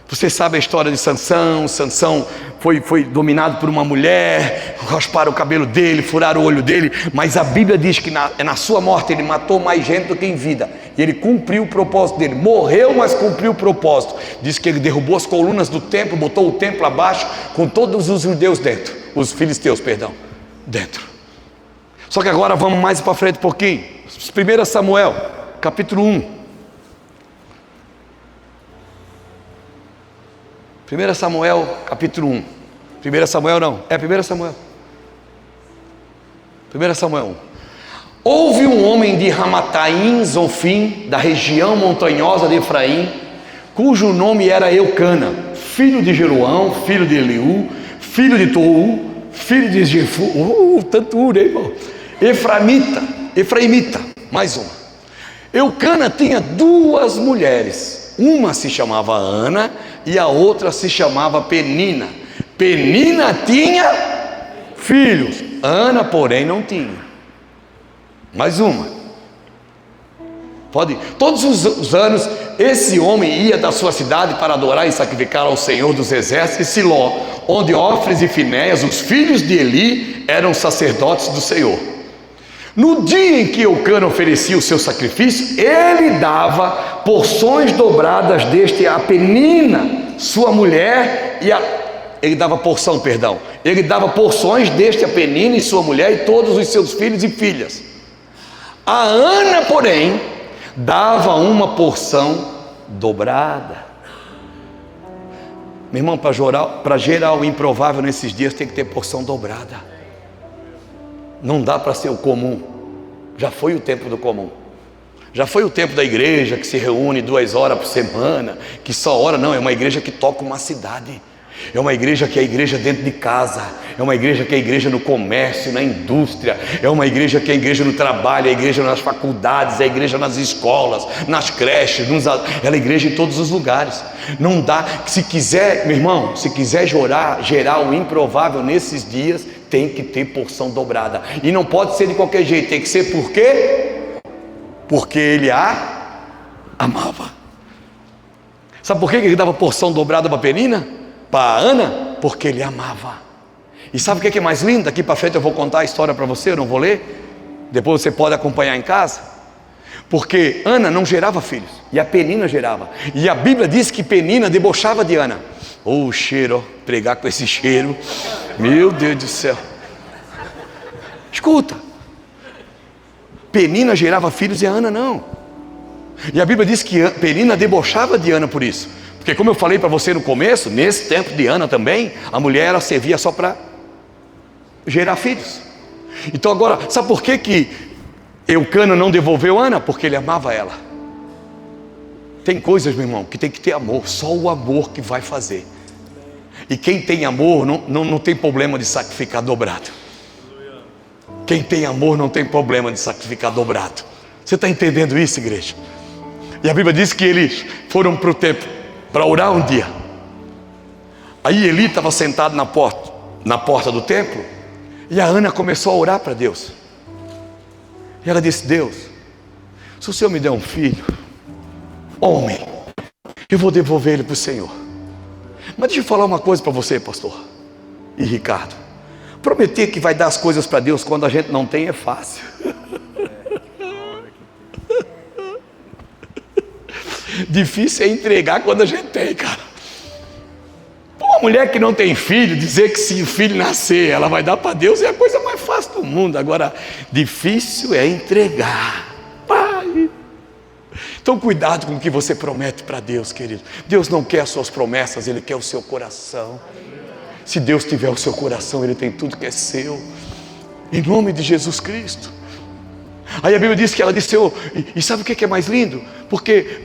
Você sabe a história de Sansão. Sansão foi dominado por uma mulher, rasparam o cabelo dele, furaram o olho dele. Mas a Bíblia diz que na sua morte ele matou mais gente do que em vida. E ele cumpriu o propósito dele. Morreu, mas cumpriu o propósito. Diz que ele derrubou as colunas do templo, botou o templo abaixo, com todos os judeus dentro, os filisteus, dentro. Só que agora vamos mais para frente um pouquinho. 1 Samuel, capítulo 1. 1 Samuel, capítulo 1. 1 Samuel não, é 1 Samuel. 1 Samuel 1. Houve um homem de Ramataim, Zofim, da região montanhosa de Efraim, cujo nome era Eucana, filho de Jeroão, filho de Eliú, filho de Tou, filho de Jefu, tanto hein, irmão? Efraimita, mais uma. Eucana tinha 2 mulheres, uma se chamava Ana e a outra se chamava Penina. Penina tinha filhos, Ana porém não tinha. Mais uma. Todos os anos esse homem ia da sua cidade para adorar e sacrificar ao Senhor dos Exércitos em Siló, onde Ofres e Finéias, os filhos de Eli, eram sacerdotes do Senhor. No dia em que Eucana oferecia o seu sacrifício, ele dava porções dobradas deste a Penina, sua mulher, ele dava porções deste a Penina e sua mulher e todos os seus filhos e filhas. A Ana, porém, dava uma porção dobrada. Meu irmão, para gerar o improvável nesses dias tem que ter porção dobrada. Não dá para ser o comum. Já foi o tempo do comum. Já foi o tempo da igreja que se reúne 2 horas por semana, que só ora. Não, é uma igreja que toca uma cidade. É uma igreja que é a igreja dentro de casa. É uma igreja que é a igreja no comércio, na indústria. É uma igreja que é a igreja no trabalho. É a igreja nas faculdades. É a igreja nas escolas, nas creches. É a igreja em todos os lugares. Não dá. Se quiser, meu irmão, se quiser gerar o improvável nesses dias, tem que ter porção dobrada. E não pode ser de qualquer jeito. Tem que ser por quê? Porque ele a amava. Sabe por que ele dava porção dobrada para Penina? Para Ana? Porque ele amava. E sabe o que é mais lindo? Daqui para frente eu vou contar a história para você, eu não vou ler. Depois você pode acompanhar em casa. Porque Ana não gerava filhos, e a Penina gerava. E a Bíblia diz que Penina debochava de Ana. O cheiro, pregar com esse cheiro, meu Deus do céu. Escuta, Penina gerava filhos e a Ana não. E a Bíblia diz que Penina debochava de Ana por isso. Porque como eu falei para você no começo, nesse tempo de Ana também, a mulher ela servia só para gerar filhos. Então agora, sabe por que Eucana não devolveu Ana? Porque ele amava ela. Tem coisas, meu irmão, que tem que ter amor. Só o amor que vai fazer. E quem tem amor não tem problema de sacrificar dobrado. Quem tem amor não tem problema de sacrificar dobrado. Você está entendendo isso, igreja? E a Bíblia diz que eles foram para o templo para orar um dia. Aí Eli estava sentado na porta do templo, e a Ana começou a orar para Deus. E ela disse: Deus, se o Senhor me der um filho, homem, eu vou devolver ele para o Senhor. Mas deixa eu falar uma coisa para você, pastor e Ricardo. Prometer que vai dar as coisas para Deus quando a gente não tem é fácil. Difícil é entregar quando a gente tem, cara. Uma mulher que não tem filho, dizer que se o filho nascer, ela vai dar para Deus, é a coisa mais fácil do mundo. Agora, difícil é entregar. Pai. Então, cuidado com o que você promete para Deus, querido. Deus não quer as suas promessas, Ele quer o seu coração. Se Deus tiver o seu coração, Ele tem tudo que é seu. Em nome de Jesus Cristo. Aí a Bíblia diz que ela disse: e sabe o que é mais lindo? Porque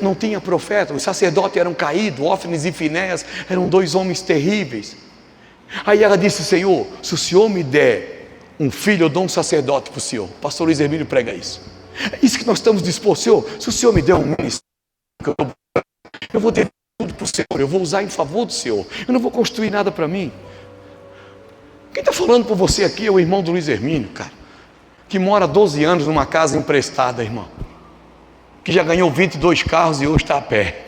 não tinha profeta, os sacerdotes eram caídos, Hófines e Finéias eram 2 homens terríveis. Aí ela disse: Senhor, se o Senhor me der um filho, eu dou um sacerdote para o Senhor. O pastor Luiz Hermínio prega isso. É isso que nós estamos dispostos. Senhor, se o Senhor me der um ministério, eu vou ter tudo para o Senhor, eu vou usar em favor do Senhor, eu não vou construir nada para mim. Quem está falando por você aqui é o irmão do Luiz Hermínio, cara, que mora 12 anos numa casa emprestada, irmão, que já ganhou 22 carros e hoje está a pé,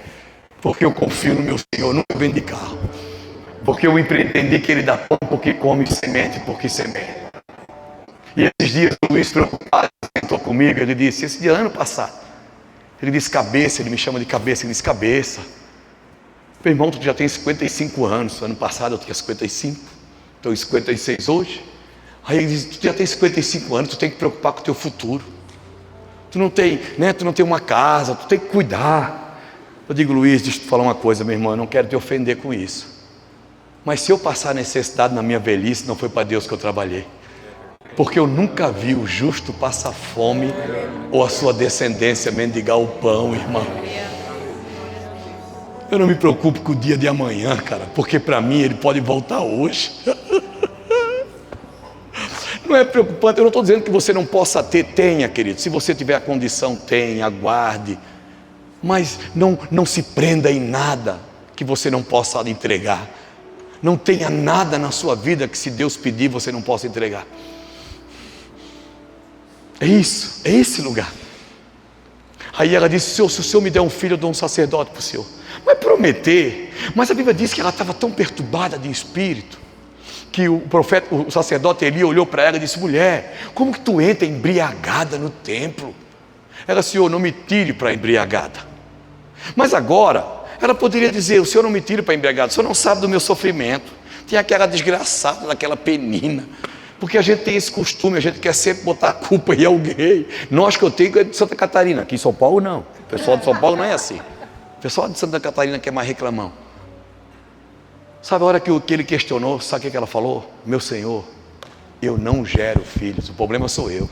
porque eu confio no meu Senhor, nunca vendi carro, porque eu entendi que Ele dá pão porque come, semente porque semeia. E esses dias o Luiz preocupado sentou comigo, ele disse, esse dia ano passado, ele disse cabeça, ele me chama de cabeça, ele disse cabeça, meu irmão, tu já tem 55 anos, ano passado eu tinha 55, estou em 56 hoje. Aí ele diz, tu já tem 55 anos, tu tem que preocupar com o teu futuro. Tu não tem, tu não tem uma casa, tu tem que cuidar. Eu digo, Luiz, deixa eu te falar uma coisa, meu irmão, eu não quero te ofender com isso. Mas se eu passar necessidade na minha velhice, não foi para Deus que eu trabalhei. Porque eu nunca vi o justo passar fome ou a sua descendência mendigar o pão, irmão. Eu não me preocupo com o dia de amanhã, cara, porque para mim ele pode voltar hoje. Não é preocupante, eu não estou dizendo que você não possa ter, tenha, querido. Se você tiver a condição, tenha, aguarde. Mas não se prenda em nada que você não possa entregar. Não tenha nada na sua vida que se Deus pedir você não possa entregar. É isso, é esse lugar. Aí ela disse, Senhor, se o Senhor me der um filho, eu dou um sacerdote para o Senhor. Mas prometer, mas a Bíblia diz que ela estava tão perturbada de espírito, que o sacerdote Eli olhou para ela e disse, mulher, como que tu entra embriagada no templo? Ela, Senhor, não me tire para embriagada. Mas agora, ela poderia dizer, o Senhor não me tire para embriagada, o Senhor não sabe do meu sofrimento. Tem aquela desgraçada, daquela penina, porque a gente tem esse costume, a gente quer sempre botar a culpa em alguém. Nós que eu tenho é de Santa Catarina, aqui em São Paulo não, o pessoal de São Paulo não é assim. pessoal de Santa Catarina que é mais reclamão. Sabe a hora que ele questionou, sabe o que ela falou? Meu Senhor, eu não gero filhos, o problema sou eu.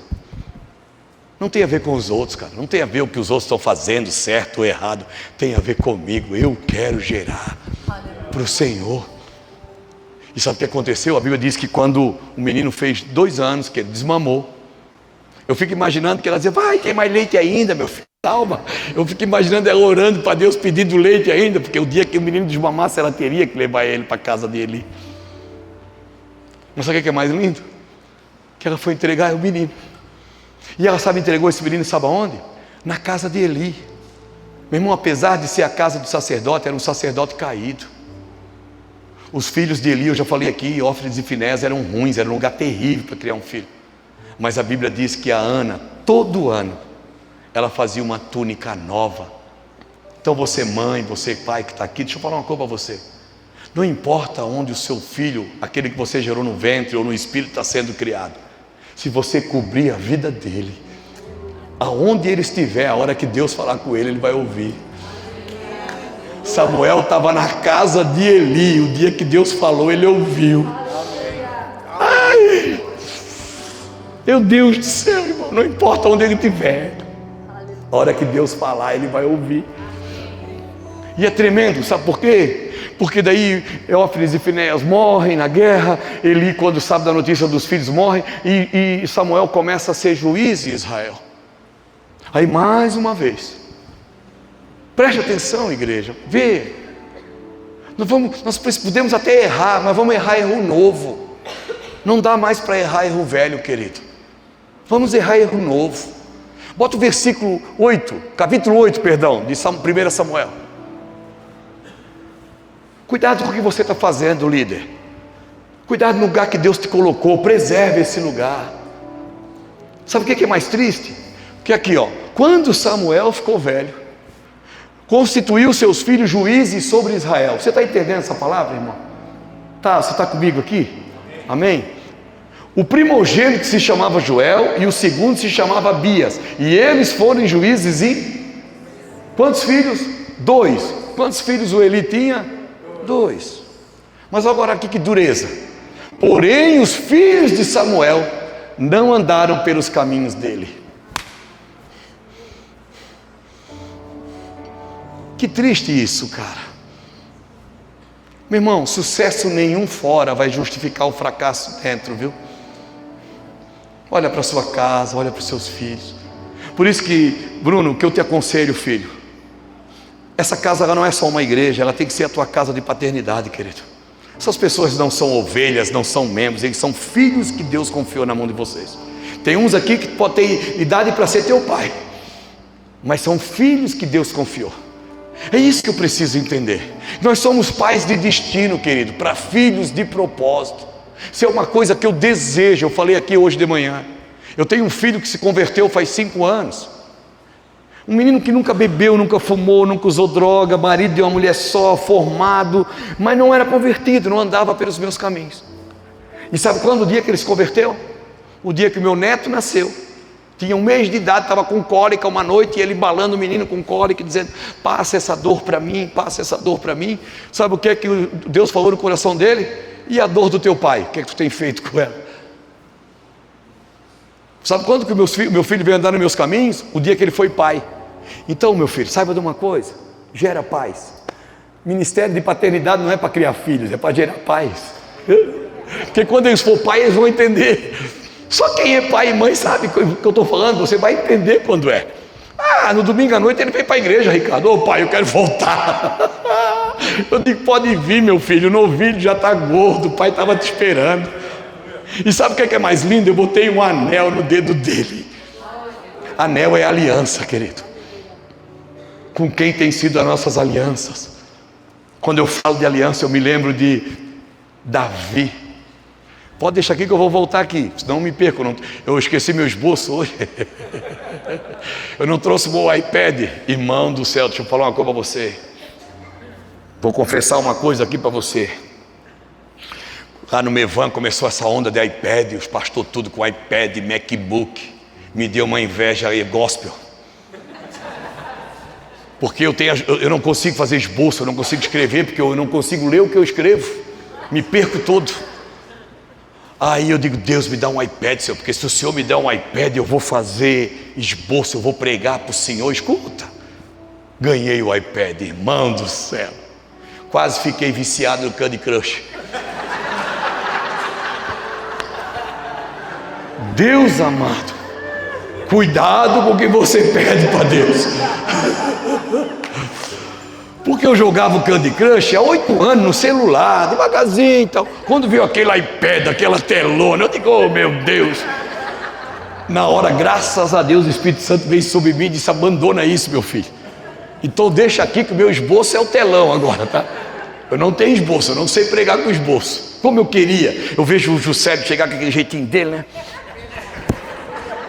Não tem a ver com os outros, cara. Não tem a ver o que os outros estão fazendo, certo ou errado. Tem a ver comigo. Eu quero gerar para o Senhor. E sabe o que aconteceu? A Bíblia diz que quando o menino fez 2 anos, que ele desmamou, eu fico imaginando que ela dizia, vai, tem mais leite ainda, meu filho, calma. Eu fico imaginando ela orando para Deus pedindo leite ainda, porque o dia que o menino desmamasse, ela teria que levar ele para a casa dele. Mas sabe o que é mais lindo? Que ela foi entregar o menino. E ela, entregou esse menino, sabe aonde? Na casa de Eli. Meu irmão, apesar de ser a casa do sacerdote, era um sacerdote caído. Os filhos de Eli, eu já falei aqui, Hófnides e Finéias eram ruins, era um lugar terrível para criar um filho. Mas a Bíblia diz que a Ana, todo ano, ela fazia uma túnica nova. Então você mãe, você pai que está aqui, deixa eu falar uma coisa para você. Não importa onde o seu filho, aquele que você gerou no ventre ou no espírito, está sendo criado. Se você cobrir a vida dele, aonde ele estiver, a hora que Deus falar com ele, ele vai ouvir. Samuel estava na casa de Eli, o dia que Deus falou, ele ouviu. Ai, meu Deus do céu, irmão, não importa onde ele estiver, a hora que Deus falar, ele vai ouvir. E é tremendo, sabe por quê? Porque daí Hófnides e Finéias morrem na guerra, Eli, quando sabe da notícia dos filhos, morre, e Samuel começa a ser juiz em Israel. Aí mais uma vez, preste atenção, igreja, vê, nós podemos até errar, mas vamos errar erro novo. Não dá mais para errar erro velho, querido. Vamos errar erro novo. Bota o versículo 8, capítulo 8, perdão, de 1 Samuel. Cuidado com o que você está fazendo, líder. Cuidado no lugar que Deus te colocou. Preserve esse lugar. Sabe o que é mais triste? Que aqui, ó, quando Samuel ficou velho, constituiu seus filhos juízes sobre Israel. Você está entendendo essa palavra, irmão? Tá, você está comigo aqui? Amém? O primogênito se chamava Joel e o segundo se chamava Abias. E eles foram juízes em quantos filhos? 2. Quantos filhos o Eli tinha? 2. Mas agora aqui que dureza. Porém os filhos de Samuel não andaram pelos caminhos dele. Que triste isso, cara. Meu irmão, sucesso nenhum fora vai justificar o fracasso dentro, viu? Olha para sua casa, olha para os seus filhos. Por isso que, Bruno, o que eu te aconselho, filho, essa casa ela não é só uma igreja, ela tem que ser a tua casa de paternidade, querido. Essas pessoas não são ovelhas, não são membros, eles são filhos que Deus confiou na mão de vocês. Tem uns aqui que podem ter idade para ser teu pai, mas são filhos que Deus confiou. É isso que eu preciso entender. Nós somos pais de destino, querido, para filhos de propósito. Isso é uma coisa que eu desejo. Eu falei aqui hoje de manhã. Eu tenho um filho que se converteu faz 5 anos. Um menino que nunca bebeu, nunca fumou, nunca usou droga, marido de uma mulher só, formado, mas não era convertido, não andava pelos meus caminhos. E sabe quando o dia que ele se converteu? O dia que o meu neto nasceu. Tinha 1 mês de idade, estava com cólica uma noite, e ele embalando o menino com cólica, dizendo, passa essa dor para mim, passa essa dor para mim. Sabe o que é que Deus falou no coração dele? E a dor do teu pai, o que é que tu tem feito com ela? Sabe quando que o meu filho veio andar nos meus caminhos? O dia que ele foi pai. Então, meu filho, saiba de uma coisa, gera paz. Ministério de paternidade não é para criar filhos, é para gerar paz. Porque quando eles for pai, eles vão entender. Só quem é pai e mãe sabe o que eu estou falando, você vai entender quando é. No domingo à noite ele veio para a igreja, Ricardo, ô pai, eu quero voltar. Eu digo, pode vir, meu filho, o novilho já está gordo, o pai estava te esperando. E sabe o que é mais lindo? Eu botei um anel no dedo dele. Anel é aliança, querido. Com quem tem sido as nossas alianças? Quando eu falo de aliança, eu me lembro de Davi. Pode deixar aqui que eu vou voltar aqui, senão eu me perco. Eu esqueci meu esboço hoje. Eu não trouxe meu iPad. Irmão do céu, deixa eu falar uma coisa para você. Vou confessar uma coisa aqui para você. Lá no Mevan começou essa onda de iPad, os pastores tudo com iPad, MacBook. Me deu uma inveja aí, gospel. Porque eu não consigo fazer esboço, eu não consigo escrever, porque eu não consigo ler o que eu escrevo, me perco todo. Aí eu digo, Deus, me dá um iPad, Senhor, porque se o Senhor me der um iPad, eu vou fazer esboço, eu vou pregar para o Senhor. Escuta, ganhei o iPad, irmão do céu, quase fiquei viciado no Candy Crush. Deus amado, cuidado com o que você pede para Deus. Porque eu jogava o Candy Crush há 8 anos no celular, devagarzinho e tal. Quando viu aquele iPad, aquela telona, eu digo, oh meu Deus. Na hora, graças a Deus, o Espírito Santo veio sobre mim e disse, abandona isso, meu filho. Então deixa aqui que o meu esboço é o telão agora, tá? Eu não tenho esboço, eu não sei pregar com esboço. Como eu queria, eu vejo o Juscelio chegar com aquele jeitinho dele, né?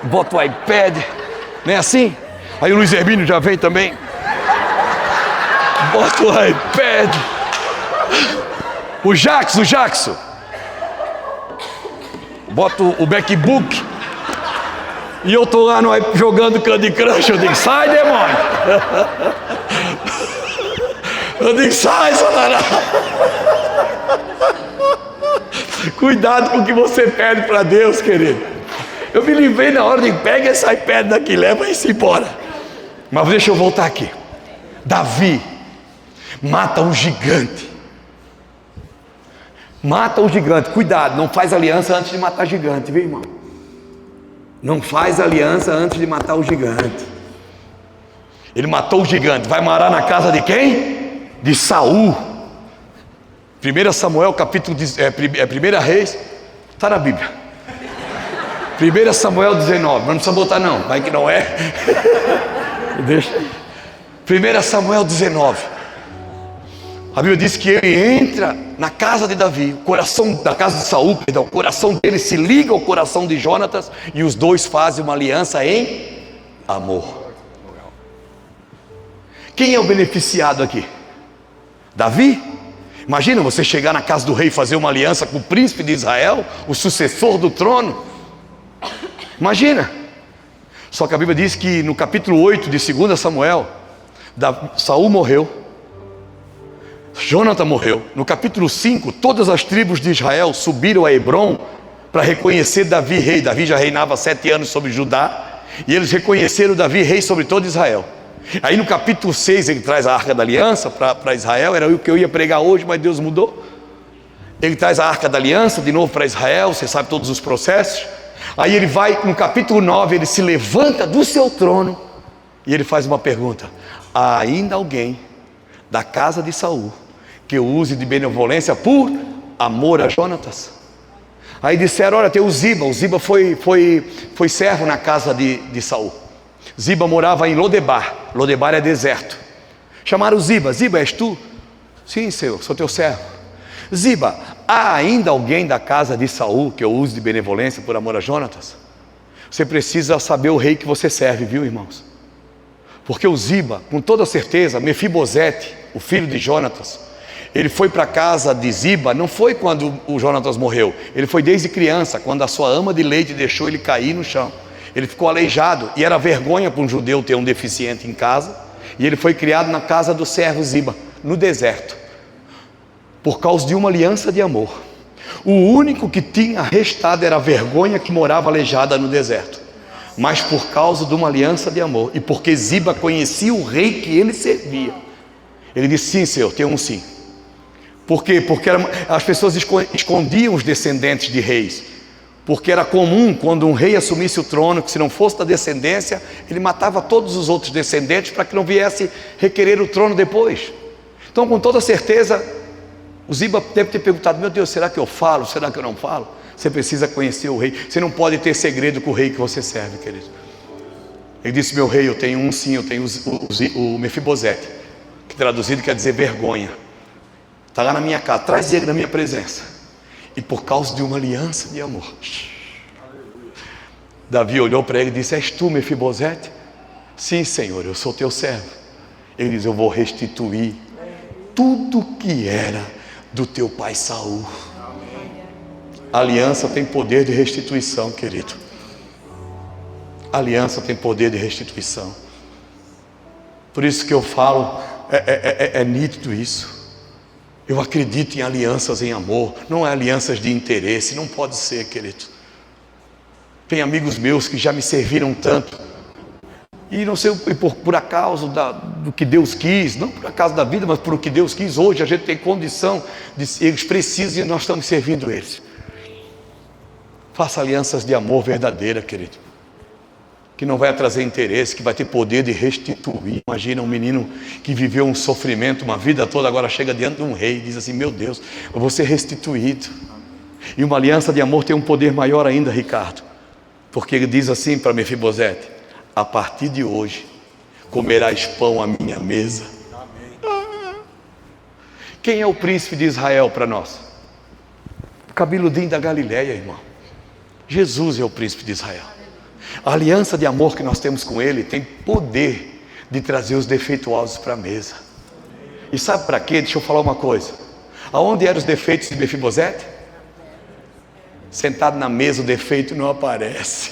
Bota o iPad, não é assim? Aí o Luiz Hermínio já vem também. Bota o iPad. O Jackson. Bota o MacBook. E eu tô lá jogando Candy Crush. Eu digo, sai, demônio. Eu digo, sai, Satanás. Cuidado com o que você pede para Deus, querido. Eu me livrei na hora de pega esse iPad daqui, leva isso embora. Mas deixa eu voltar aqui. Davi mata um gigante. Mata o gigante. Cuidado, não faz aliança antes de matar gigante, viu, irmão? Não faz aliança antes de matar o gigante. Ele matou o gigante. Vai morar na casa de quem? De Saul. 1 Samuel capítulo 1 Reis. Está na Bíblia. 1 Samuel 19. Mas não precisa botar não, vai que não é. Deixa. 1 Samuel 19. A Bíblia diz que ele entra na casa de Davi, o coração da casa de Saul, perdão, o coração dele se liga ao coração de Jonatas e os dois fazem uma aliança em amor. Quem é o beneficiado aqui? Davi? Imagina você chegar na casa do rei e fazer uma aliança com o príncipe de Israel, o sucessor do trono. Imagina. Só que a Bíblia diz que no capítulo 8 de 2 Samuel, Saul morreu, Jonathan morreu. No capítulo 5, todas as tribos de Israel subiram a Hebrom para reconhecer Davi rei. Davi já reinava 7 anos sobre Judá, e eles reconheceram Davi rei sobre todo Israel. Aí no capítulo 6 ele traz a Arca da Aliança para Israel. Era o que eu ia pregar hoje, mas Deus mudou. Ele traz a Arca da Aliança de novo para Israel. Você sabe todos os processos. Aí ele vai, no capítulo 9, ele se levanta do seu trono e ele faz uma pergunta: há ainda alguém da casa de Saul que eu use de benevolência por amor a Jonatas? Aí disseram, olha, tem o Ziba foi servo na casa de Saul. Ziba morava em Lodebar. Lodebar é deserto. Chamaram Ziba, és tu? Sim, Senhor, sou teu servo. Ziba, há ainda alguém da casa de Saul que eu use de benevolência por amor a Jonatas? Você precisa saber o rei que você serve, viu, irmãos? Porque o Ziba, com toda certeza, Mefibosete, o filho de Jonatas, ele foi para a casa de Ziba, não foi quando o Jonatas morreu, ele foi desde criança, quando a sua ama de leite deixou ele cair no chão. Ele ficou aleijado, e era vergonha para um judeu ter um deficiente em casa, e ele foi criado na casa do servo Ziba, no deserto, por causa de uma aliança de amor. O único que tinha restado era a vergonha que morava aleijada no deserto, mas por causa de uma aliança de amor, e porque Ziba conhecia o rei que ele servia, ele disse, sim, Senhor, tem um sim. Por quê? Porque as pessoas escondiam os descendentes de reis, porque era comum, quando um rei assumisse o trono, que se não fosse da descendência, ele matava todos os outros descendentes para que não viesse requerer o trono depois. Então, com toda certeza, o Ziba deve ter perguntado, meu Deus, será que eu falo? Será que eu não falo? Você precisa conhecer o rei. Você não pode ter segredo com o rei que você serve, querido. Ele disse, meu rei, eu tenho um sim, eu tenho o Mefibosete, que traduzido quer dizer vergonha. Está lá na minha casa, traz ele na minha presença. E por causa de uma aliança de amor, Davi olhou para ele e disse, és tu, Mefibosete? Sim, Senhor, eu sou teu servo. Ele diz, eu vou restituir tudo que era do teu pai Saul. A aliança tem poder de restituição, querido. A aliança tem poder de restituição. Por isso que eu falo, é nítido isso. Eu acredito em alianças em amor, não é alianças de interesse, não pode ser, querido. Tem amigos meus que já me serviram tanto, e não sei, por acaso do que Deus quis, não por acaso da vida, mas por o que Deus quis, hoje a gente tem condição, eles precisam e nós estamos servindo eles. Faça alianças de amor verdadeira, querido, que não vai trazer interesse, que vai ter poder de restituir. Imagina um menino que viveu um sofrimento uma vida toda, agora chega diante de um rei e diz assim: meu Deus, eu vou ser restituído. E uma aliança de amor tem um poder maior ainda, Ricardo, porque ele diz assim para Mefibosete: a partir de hoje comerás pão à minha mesa. Amém. Quem é o príncipe de Israel para nós? O cabeludinho da Galileia, irmão. Jesus é o príncipe de Israel. A aliança de amor que nós temos com Ele tem poder de trazer os defeituosos para a mesa. E sabe para quê? Deixa eu falar uma coisa. Aonde eram os defeitos de Mefibosete? Sentado na mesa, o defeito não aparece.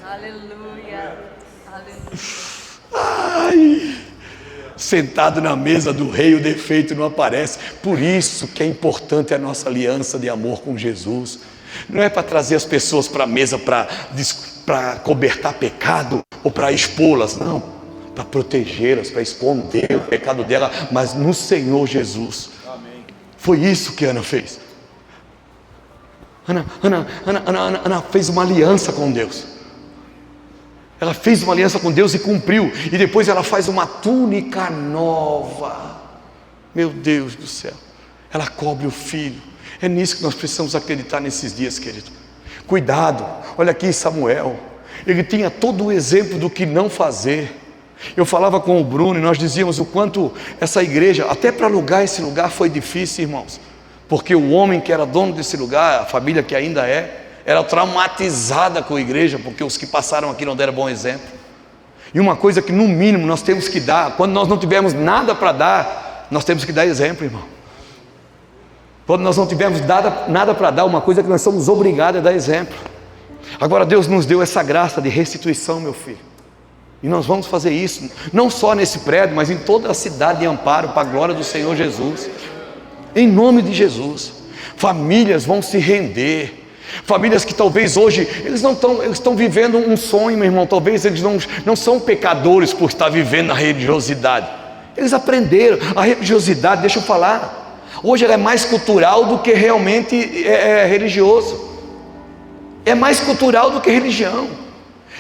Aleluia. Ai, sentado na mesa do rei, o defeito não aparece. Por isso que é importante a nossa aliança de amor com Jesus. Não é para trazer as pessoas para a mesa para cobertar pecado ou para expô-las, não, para protegê-las, para esconder o pecado dela, mas no Senhor Jesus. Amém. Foi isso que Ana fez. Ana fez uma aliança com Deus. Ela fez uma aliança com Deus e cumpriu. E depois ela faz uma túnica nova. Meu Deus do céu. Ela cobre o filho. É nisso que nós precisamos acreditar nesses dias, querido. Cuidado. Olha aqui Samuel. Ele tinha todo o exemplo do que não fazer. Eu falava com o Bruno e nós dizíamos o quanto essa igreja, até para alugar esse lugar foi difícil, irmãos. Porque o homem que era dono desse lugar, a família que ainda era traumatizada com a igreja, porque os que passaram aqui não deram bom exemplo. E uma coisa que no mínimo nós temos que dar, quando nós não tivermos nada para dar, nós temos que dar exemplo, irmão. Quando nós não tivermos nada para dar, uma coisa que nós somos obrigados a dar exemplo. Agora Deus nos deu essa graça de restituição, meu filho. E nós vamos fazer isso, não só nesse prédio, mas em toda a cidade de Amparo, para a glória do Senhor Jesus. Em nome de Jesus. Famílias vão se render. Famílias que talvez hoje, eles estão vivendo um sonho, meu irmão. Talvez eles não são pecadores por estar vivendo na religiosidade. Eles aprenderam. A religiosidade, deixa eu falar, hoje ela é mais cultural do que realmente é religioso. É mais cultural do que religião.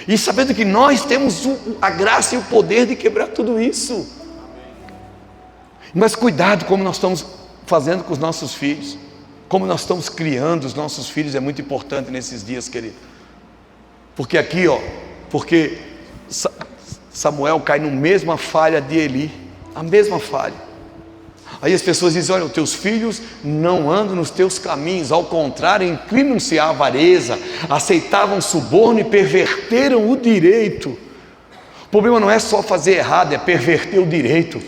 E sabendo que nós temos a graça e o poder de quebrar tudo isso. Mas cuidado como nós estamos fazendo com os nossos filhos. Como nós estamos criando os nossos filhos é muito importante nesses dias, querido. Porque aqui, porque Samuel cai na mesma falha de Eli. A mesma falha. Aí as pessoas dizem: olha, os teus filhos não andam nos teus caminhos, ao contrário, inclinam-se à avareza, aceitavam suborno e perverteram o direito. O problema não é só fazer errado, é perverter o direito,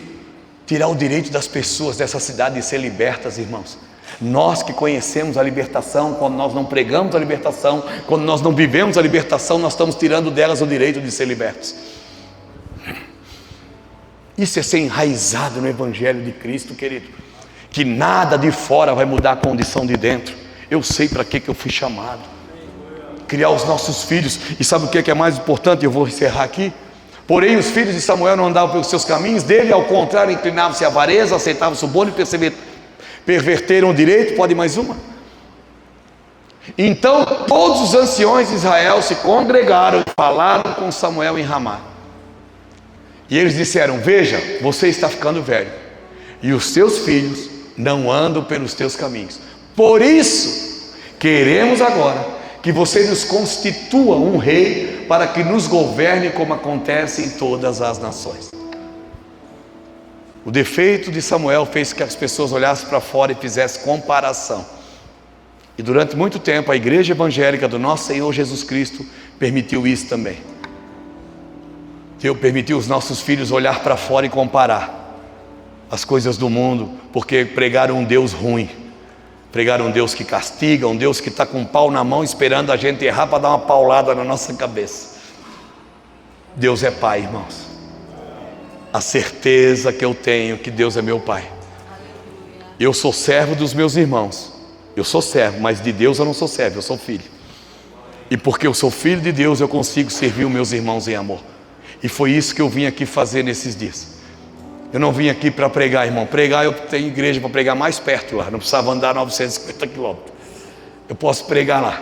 tirar o direito das pessoas dessa cidade de ser libertas, irmãos. Nós que conhecemos a libertação, quando nós não pregamos a libertação, quando nós não vivemos a libertação, nós estamos tirando delas o direito de ser libertos. Isso é ser enraizado no Evangelho de Cristo, querido. Que nada de fora vai mudar a condição de dentro. Eu sei para que eu fui chamado. Criar os nossos filhos. E sabe o que é mais importante? Eu vou encerrar aqui. Porém os filhos de Samuel não andavam pelos seus caminhos, dele ao contrário inclinavam-se à avareza, aceitavam o suborno e perverteram o direito. Pode mais uma? Então todos os anciões de Israel se congregaram e falaram com Samuel em Ramá. E eles disseram: veja, você está ficando velho, e os teus filhos não andam pelos teus caminhos. Por isso, queremos agora que você nos constitua um rei, para que nos governe como acontece em todas as nações. O defeito de Samuel fez que as pessoas olhassem para fora e fizessem comparação. E durante muito tempo a igreja evangélica do nosso Senhor Jesus Cristo permitiu isso também. Deus permitiu os nossos filhos olhar para fora e comparar as coisas do mundo, porque pregaram um Deus ruim, pregaram um Deus que castiga, um Deus que está com um pau na mão esperando a gente errar para dar uma paulada na nossa cabeça. Deus é Pai, irmãos. a certeza que eu tenho que Deus é meu Pai. Eu sou servo dos meus irmãos. Eu sou servo, mas de Deus eu não sou servo, eu sou filho. E porque eu sou filho de Deus, eu consigo servir os meus irmãos em amor. E foi isso que eu vim aqui fazer nesses dias. Eu não vim aqui para pregar, irmão. Pregar, eu tenho igreja para pregar mais perto lá. Não precisava andar 950 quilômetros. Eu posso pregar lá.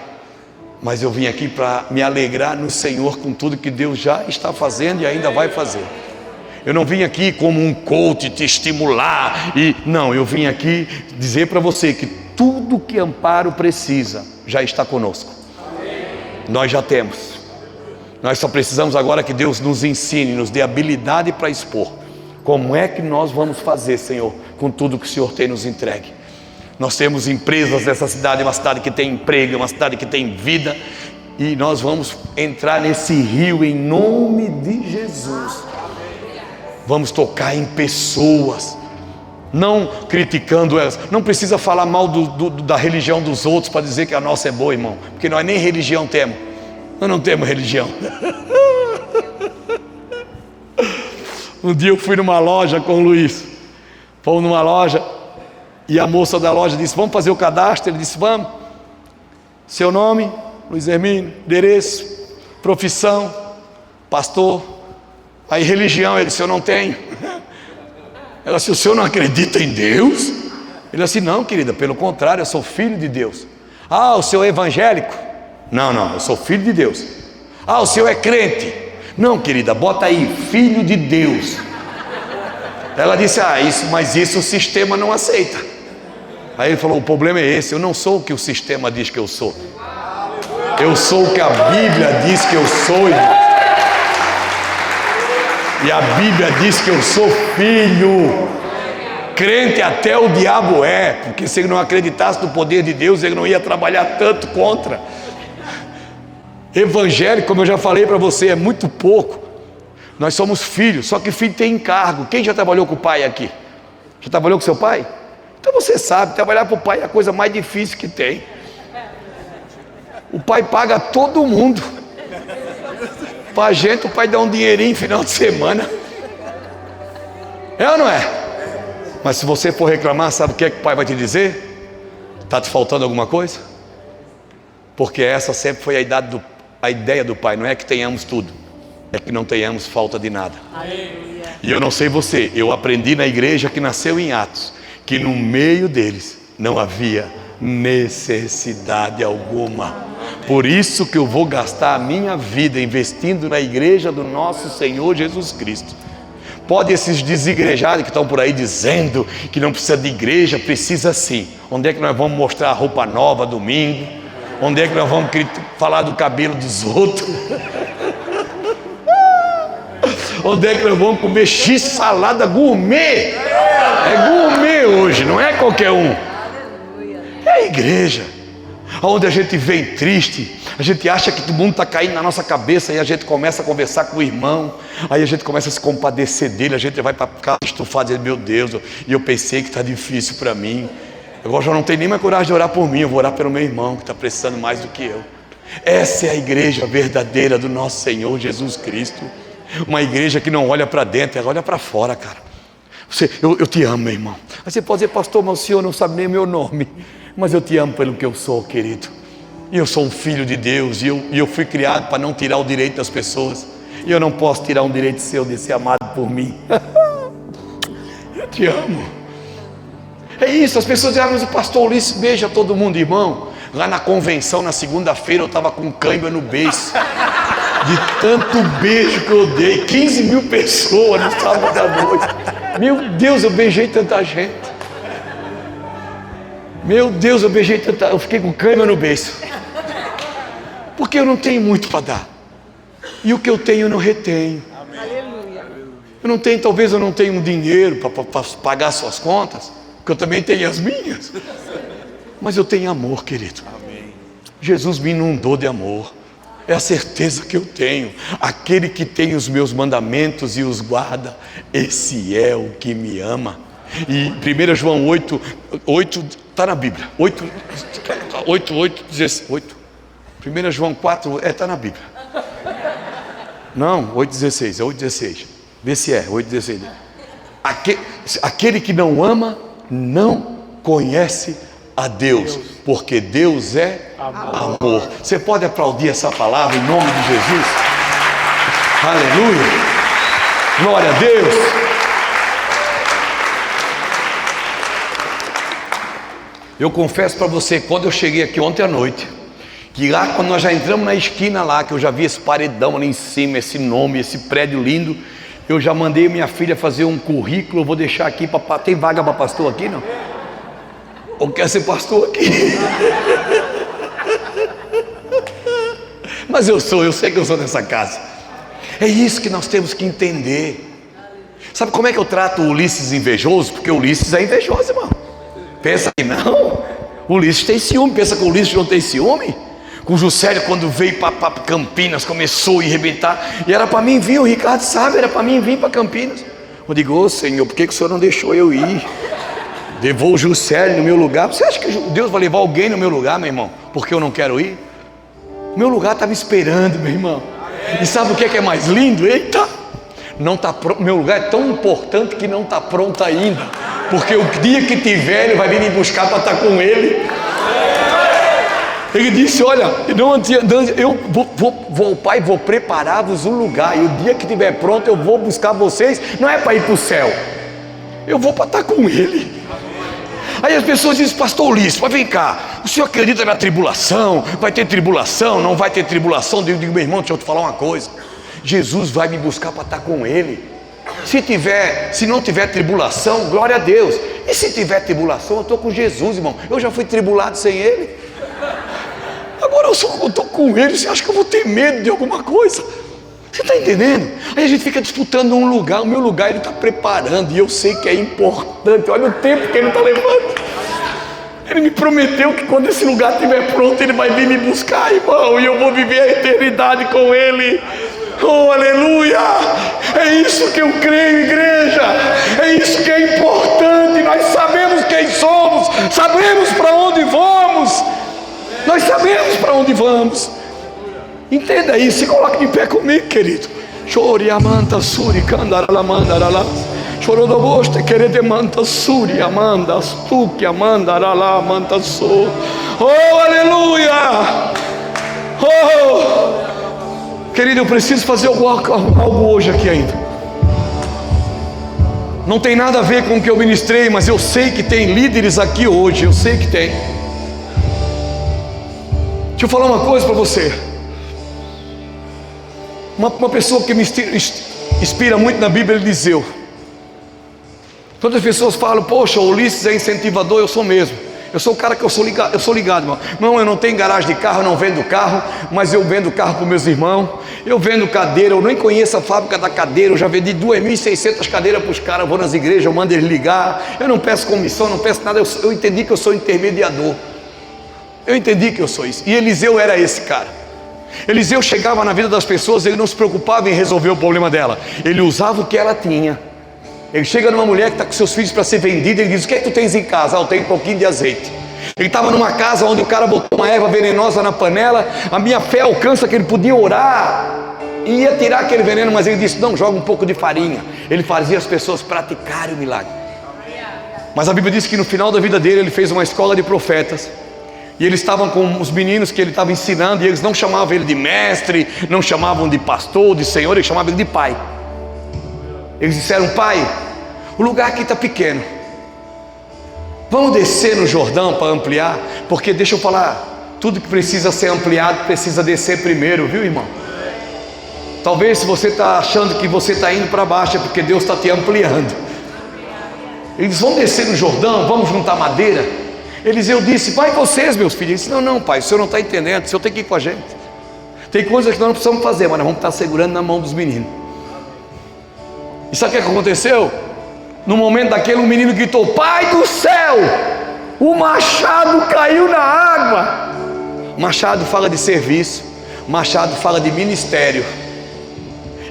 Mas eu vim aqui para me alegrar no Senhor com tudo que Deus já está fazendo e ainda vai fazer. Eu não vim aqui como um coach te estimular. Não, eu vim aqui dizer para você que tudo que Amparo precisa já está conosco. Nós já temos. Nós só precisamos agora que Deus nos ensine, nos dê habilidade para expor. Como é que nós vamos fazer, Senhor, com tudo que o Senhor tem nos entregue? Nós temos empresas nessa cidade, uma cidade que tem emprego, uma cidade que tem vida, e nós vamos entrar nesse rio em nome de Jesus. Vamos tocar em pessoas, não criticando elas. Não precisa falar mal da religião dos outros para dizer que a nossa é boa, irmão, porque nós nem religião temos. Nós não temos religião. Um dia eu fui numa loja com o Luiz. Fomos numa loja e a moça da loja disse: vamos fazer o cadastro? Ele disse: vamos. Seu nome? Luiz Hermínio. Endereço, profissão, pastor. Aí religião. Ele disse: eu não tenho. Ela disse: o senhor não acredita em Deus? Ele disse: não, querida, pelo contrário, eu sou filho de Deus. Ah, o senhor é evangélico? Não, eu sou filho de Deus. Ah, o senhor é crente? Não, querida, bota aí, filho de Deus. Ela disse: mas isso o sistema não aceita. Aí ele falou: o problema é esse, eu não sou o que o sistema diz que eu sou. Eu sou o que a Bíblia diz que eu sou, irmão. E a Bíblia diz que eu sou filho. Crente até o diabo é, porque se ele não acreditasse no poder de Deus, ele não ia trabalhar tanto contra. Evangélico, como eu já falei para você, é muito pouco. Nós somos filhos, só que filho tem encargo. Quem já trabalhou com o pai aqui? Já trabalhou com seu pai? Então você sabe, trabalhar para o pai é a coisa mais difícil que tem. O pai paga todo mundo. Para a gente, o pai dá um dinheirinho no final de semana. É ou não é? Mas se você for reclamar, sabe o que é que o pai vai te dizer? Está te faltando alguma coisa? Porque essa sempre foi a ideia do pai. Não é que tenhamos tudo, é que não tenhamos falta de nada. Aleluia. E eu não sei você, eu aprendi na igreja que nasceu em Atos, que no meio deles não havia necessidade alguma. Por isso que eu vou gastar a minha vida investindo na igreja do nosso Senhor Jesus Cristo. Pode esses desigrejados que estão por aí dizendo que não precisa de igreja, precisa sim. Onde é que nós vamos mostrar a roupa nova domingo? Onde é que nós vamos falar do cabelo dos outros? Onde é que nós vamos comer x-salada gourmet? É gourmet hoje, não é qualquer um. É a igreja, onde a gente vem triste, a gente acha que todo mundo está caindo na nossa cabeça, e a gente começa a conversar com o irmão, aí a gente começa a se compadecer dele, a gente vai para casa estufado e diz: meu Deus, e eu pensei que está difícil para mim. Agora já não tenho nem mais coragem de orar por mim, eu vou orar pelo meu irmão que está precisando mais do que eu. Essa é a igreja verdadeira do nosso Senhor Jesus Cristo. Uma igreja que não olha para dentro, ela olha para fora, cara. Eu te amo, meu irmão. Aí você pode dizer: pastor, mas o senhor não sabe nem o meu nome. Mas eu te amo pelo que eu sou, querido. E eu sou um filho de Deus, e eu fui criado para não tirar o direito das pessoas. E eu não posso tirar um direito seu de ser amado por mim. Eu te amo. É isso, as pessoas dizem: mas o pastor Ulisses beija todo mundo. Irmão, lá na convenção, na segunda-feira, eu estava com cãibra no beiço. De tanto beijo que eu dei. 15 mil pessoas no sábado à noite. Meu Deus, eu beijei tanta gente. Meu Deus, eu beijei tanta... Eu fiquei com cãibra no beiço. Porque eu não tenho muito para dar. E o que eu tenho eu não retenho. Aleluia. Eu não tenho, talvez eu não tenha um dinheiro para pagar suas contas, porque eu também tenho as minhas. Mas eu tenho amor, querido. Amém. Jesus me inundou de amor. É a certeza que eu tenho. Aquele que tem os meus mandamentos e os guarda, esse é o que me ama. E 1 João 8, está na Bíblia. 8, 16. 1 João 4, está na Bíblia. Não, 8,16, é 8,16. Vê se é, 8,16. Aquele que não ama, não conhece a Deus, porque Deus é amor. Você pode aplaudir essa palavra em nome de Jesus? Aleluia, glória a Deus. Eu confesso para você, quando eu cheguei aqui ontem à noite, que lá quando nós já entramos na esquina lá, que eu já vi esse paredão ali em cima, esse nome, esse prédio lindo, eu já mandei minha filha fazer um currículo. Eu vou deixar aqui, tem vaga para pastor aqui, não? Ou quer ser pastor aqui? Mas eu sei que eu sou dessa casa. É isso que nós temos que entender. Sabe como é que eu trato o Ulisses invejoso? Porque o Ulisses é invejoso, irmão. Pensa que não. O Ulisses tem ciúme. Pensa que o Ulisses não tem ciúme? Com o Juscelio, quando veio para Campinas, começou a arrebentar. E era para mim vir, o Ricardo sabe, era para mim vir para Campinas. Eu digo, ô Senhor, por que o Senhor não deixou eu ir? Levou o Juscelio no meu lugar. Você acha que Deus vai levar alguém no meu lugar, meu irmão? Porque eu não quero ir? O meu lugar está me esperando, meu irmão. E sabe o que é mais lindo? Eita! Não tá pronto. Meu lugar é tão importante que não está pronto ainda. Porque o dia que tiver, ele vai vir me buscar para estar com ele. Ele disse, olha, eu vou voltar e vou preparar-vos um lugar. E o dia que estiver pronto, eu vou buscar vocês. Não é para ir para o céu. Eu vou para estar com ele. Aí as pessoas dizem, pastor Ulisses, mas vem cá, o senhor acredita na tribulação? Vai ter tribulação? Não vai ter tribulação? Eu digo, meu irmão, deixa eu te falar uma coisa. Jesus vai me buscar para estar com ele. Se não tiver tribulação, glória a Deus. E se tiver tribulação, eu estou com Jesus, irmão. Eu já fui tribulado sem ele. Agora eu estou com ele. Você acha que eu vou ter medo de alguma coisa? Você está entendendo? Aí a gente fica disputando um lugar. O meu lugar ele está preparando. E eu sei que é importante. Olha o tempo que ele está levando. Ele me prometeu que quando esse lugar estiver pronto, ele vai vir me buscar, irmão. E eu vou viver a eternidade com ele. Oh, aleluia! É isso que eu creio, igreja. É isso que é importante. Nós sabemos quem somos. Sabemos para onde vamos. Nós sabemos para onde vamos. Entenda isso, se coloque de pé comigo, querido. Chore amanta suri candarala mandarala. Chorodoboste querede manta suri amanda astuque amandarala manta so. Oh, aleluia! Oh, querido, eu preciso fazer algo hoje aqui ainda. Não tem nada a ver com o que eu ministrei, mas eu sei que tem líderes aqui hoje. Eu sei que tem. Deixa eu falar uma coisa para você. Uma pessoa que me inspira muito na Bíblia, Eliseu. Todas as pessoas falam, poxa, o Ulisses é incentivador. Eu sou mesmo. Eu sou o cara que eu sou ligado, irmão. Não, eu não tenho garagem de carro, eu não vendo carro, mas eu vendo carro para os meus irmãos. Eu vendo cadeira, eu nem conheço a fábrica da cadeira. Eu já vendi 2.600 cadeiras para os caras. Eu vou nas igrejas, eu mando eles ligar. Eu não peço comissão, não peço nada. Eu entendi que eu sou intermediador. Eu entendi que eu sou isso. E Eliseu era esse cara. Eliseu chegava na vida das pessoas, ele não se preocupava em resolver o problema dela. Ele usava o que ela tinha. Ele chega numa mulher que está com seus filhos para ser vendida. Ele diz, o que é que tu tens em casa? Eu tenho um pouquinho de azeite. Ele estava numa casa onde o cara botou uma erva venenosa na panela. A minha fé alcança que ele podia orar e ia tirar aquele veneno, mas ele disse, não, joga um pouco de farinha. Ele fazia as pessoas praticarem o milagre. Mas a Bíblia diz que no final da vida dele, ele fez uma escola de profetas. E eles estavam com os meninos que ele estava ensinando, e eles não chamavam ele de mestre, não chamavam de pastor, de senhor, eles chamavam ele de pai. Eles disseram, pai, o lugar aqui está pequeno, vamos descer no Jordão para ampliar, porque deixa eu falar, tudo que precisa ser ampliado precisa descer primeiro, viu, irmão? Talvez se você está achando que você está indo para baixo, é porque Deus está te ampliando. Eles vão descer no Jordão, vamos juntar madeira. Eliseu disse, vai vocês, meus filhos. Ele disse, não pai, o senhor não está entendendo, o senhor tem que ir com a gente. Tem coisas que nós não precisamos fazer, mas nós vamos estar segurando na mão dos meninos. E sabe o que aconteceu? No momento daquele, um menino gritou, pai do céu, o machado caiu na água. Machado fala de serviço, machado fala de ministério.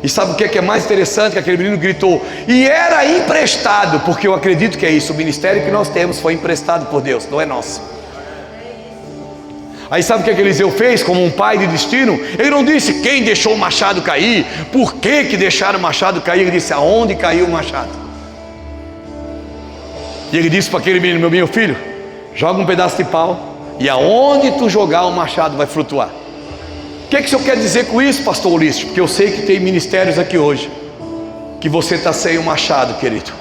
E sabe o que é mais interessante? Que aquele menino gritou, e era emprestado, porque eu acredito que é isso, o ministério que nós temos foi emprestado por Deus, não é nosso. Aí sabe o que Eliseu fez como um pai de destino? Ele não disse quem deixou o machado cair, por que deixaram o machado cair. Ele disse aonde caiu o machado. E ele disse para aquele menino: meu filho, joga um pedaço de pau, e aonde tu jogar o machado vai flutuar. O que o senhor quer dizer com isso, pastor Ulisses? Porque eu sei que tem ministérios aqui hoje que você está sem o machado, querido.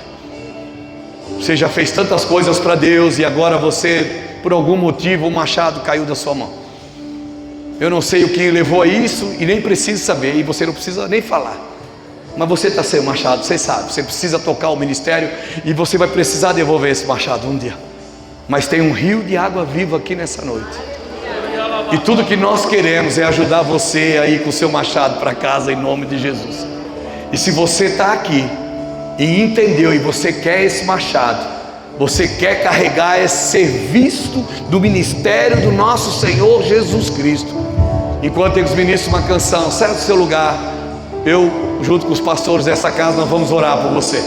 Você já fez tantas coisas para Deus e agora você, por algum motivo, o machado caiu da sua mão. Eu não sei o que levou a isso e nem preciso saber, e você não precisa nem falar. Mas você está sem o machado, você sabe. Você precisa tocar o ministério e você vai precisar devolver esse machado um dia. Mas tem um rio de água viva aqui nessa noite. E tudo que nós queremos é ajudar você a ir com o seu machado para casa em nome de Jesus. E se você está aqui e entendeu e você quer esse machado, você quer carregar esse serviço do ministério do nosso Senhor Jesus Cristo, enquanto eles ministram uma canção, sai do seu lugar, eu junto com os pastores dessa casa nós vamos orar por você.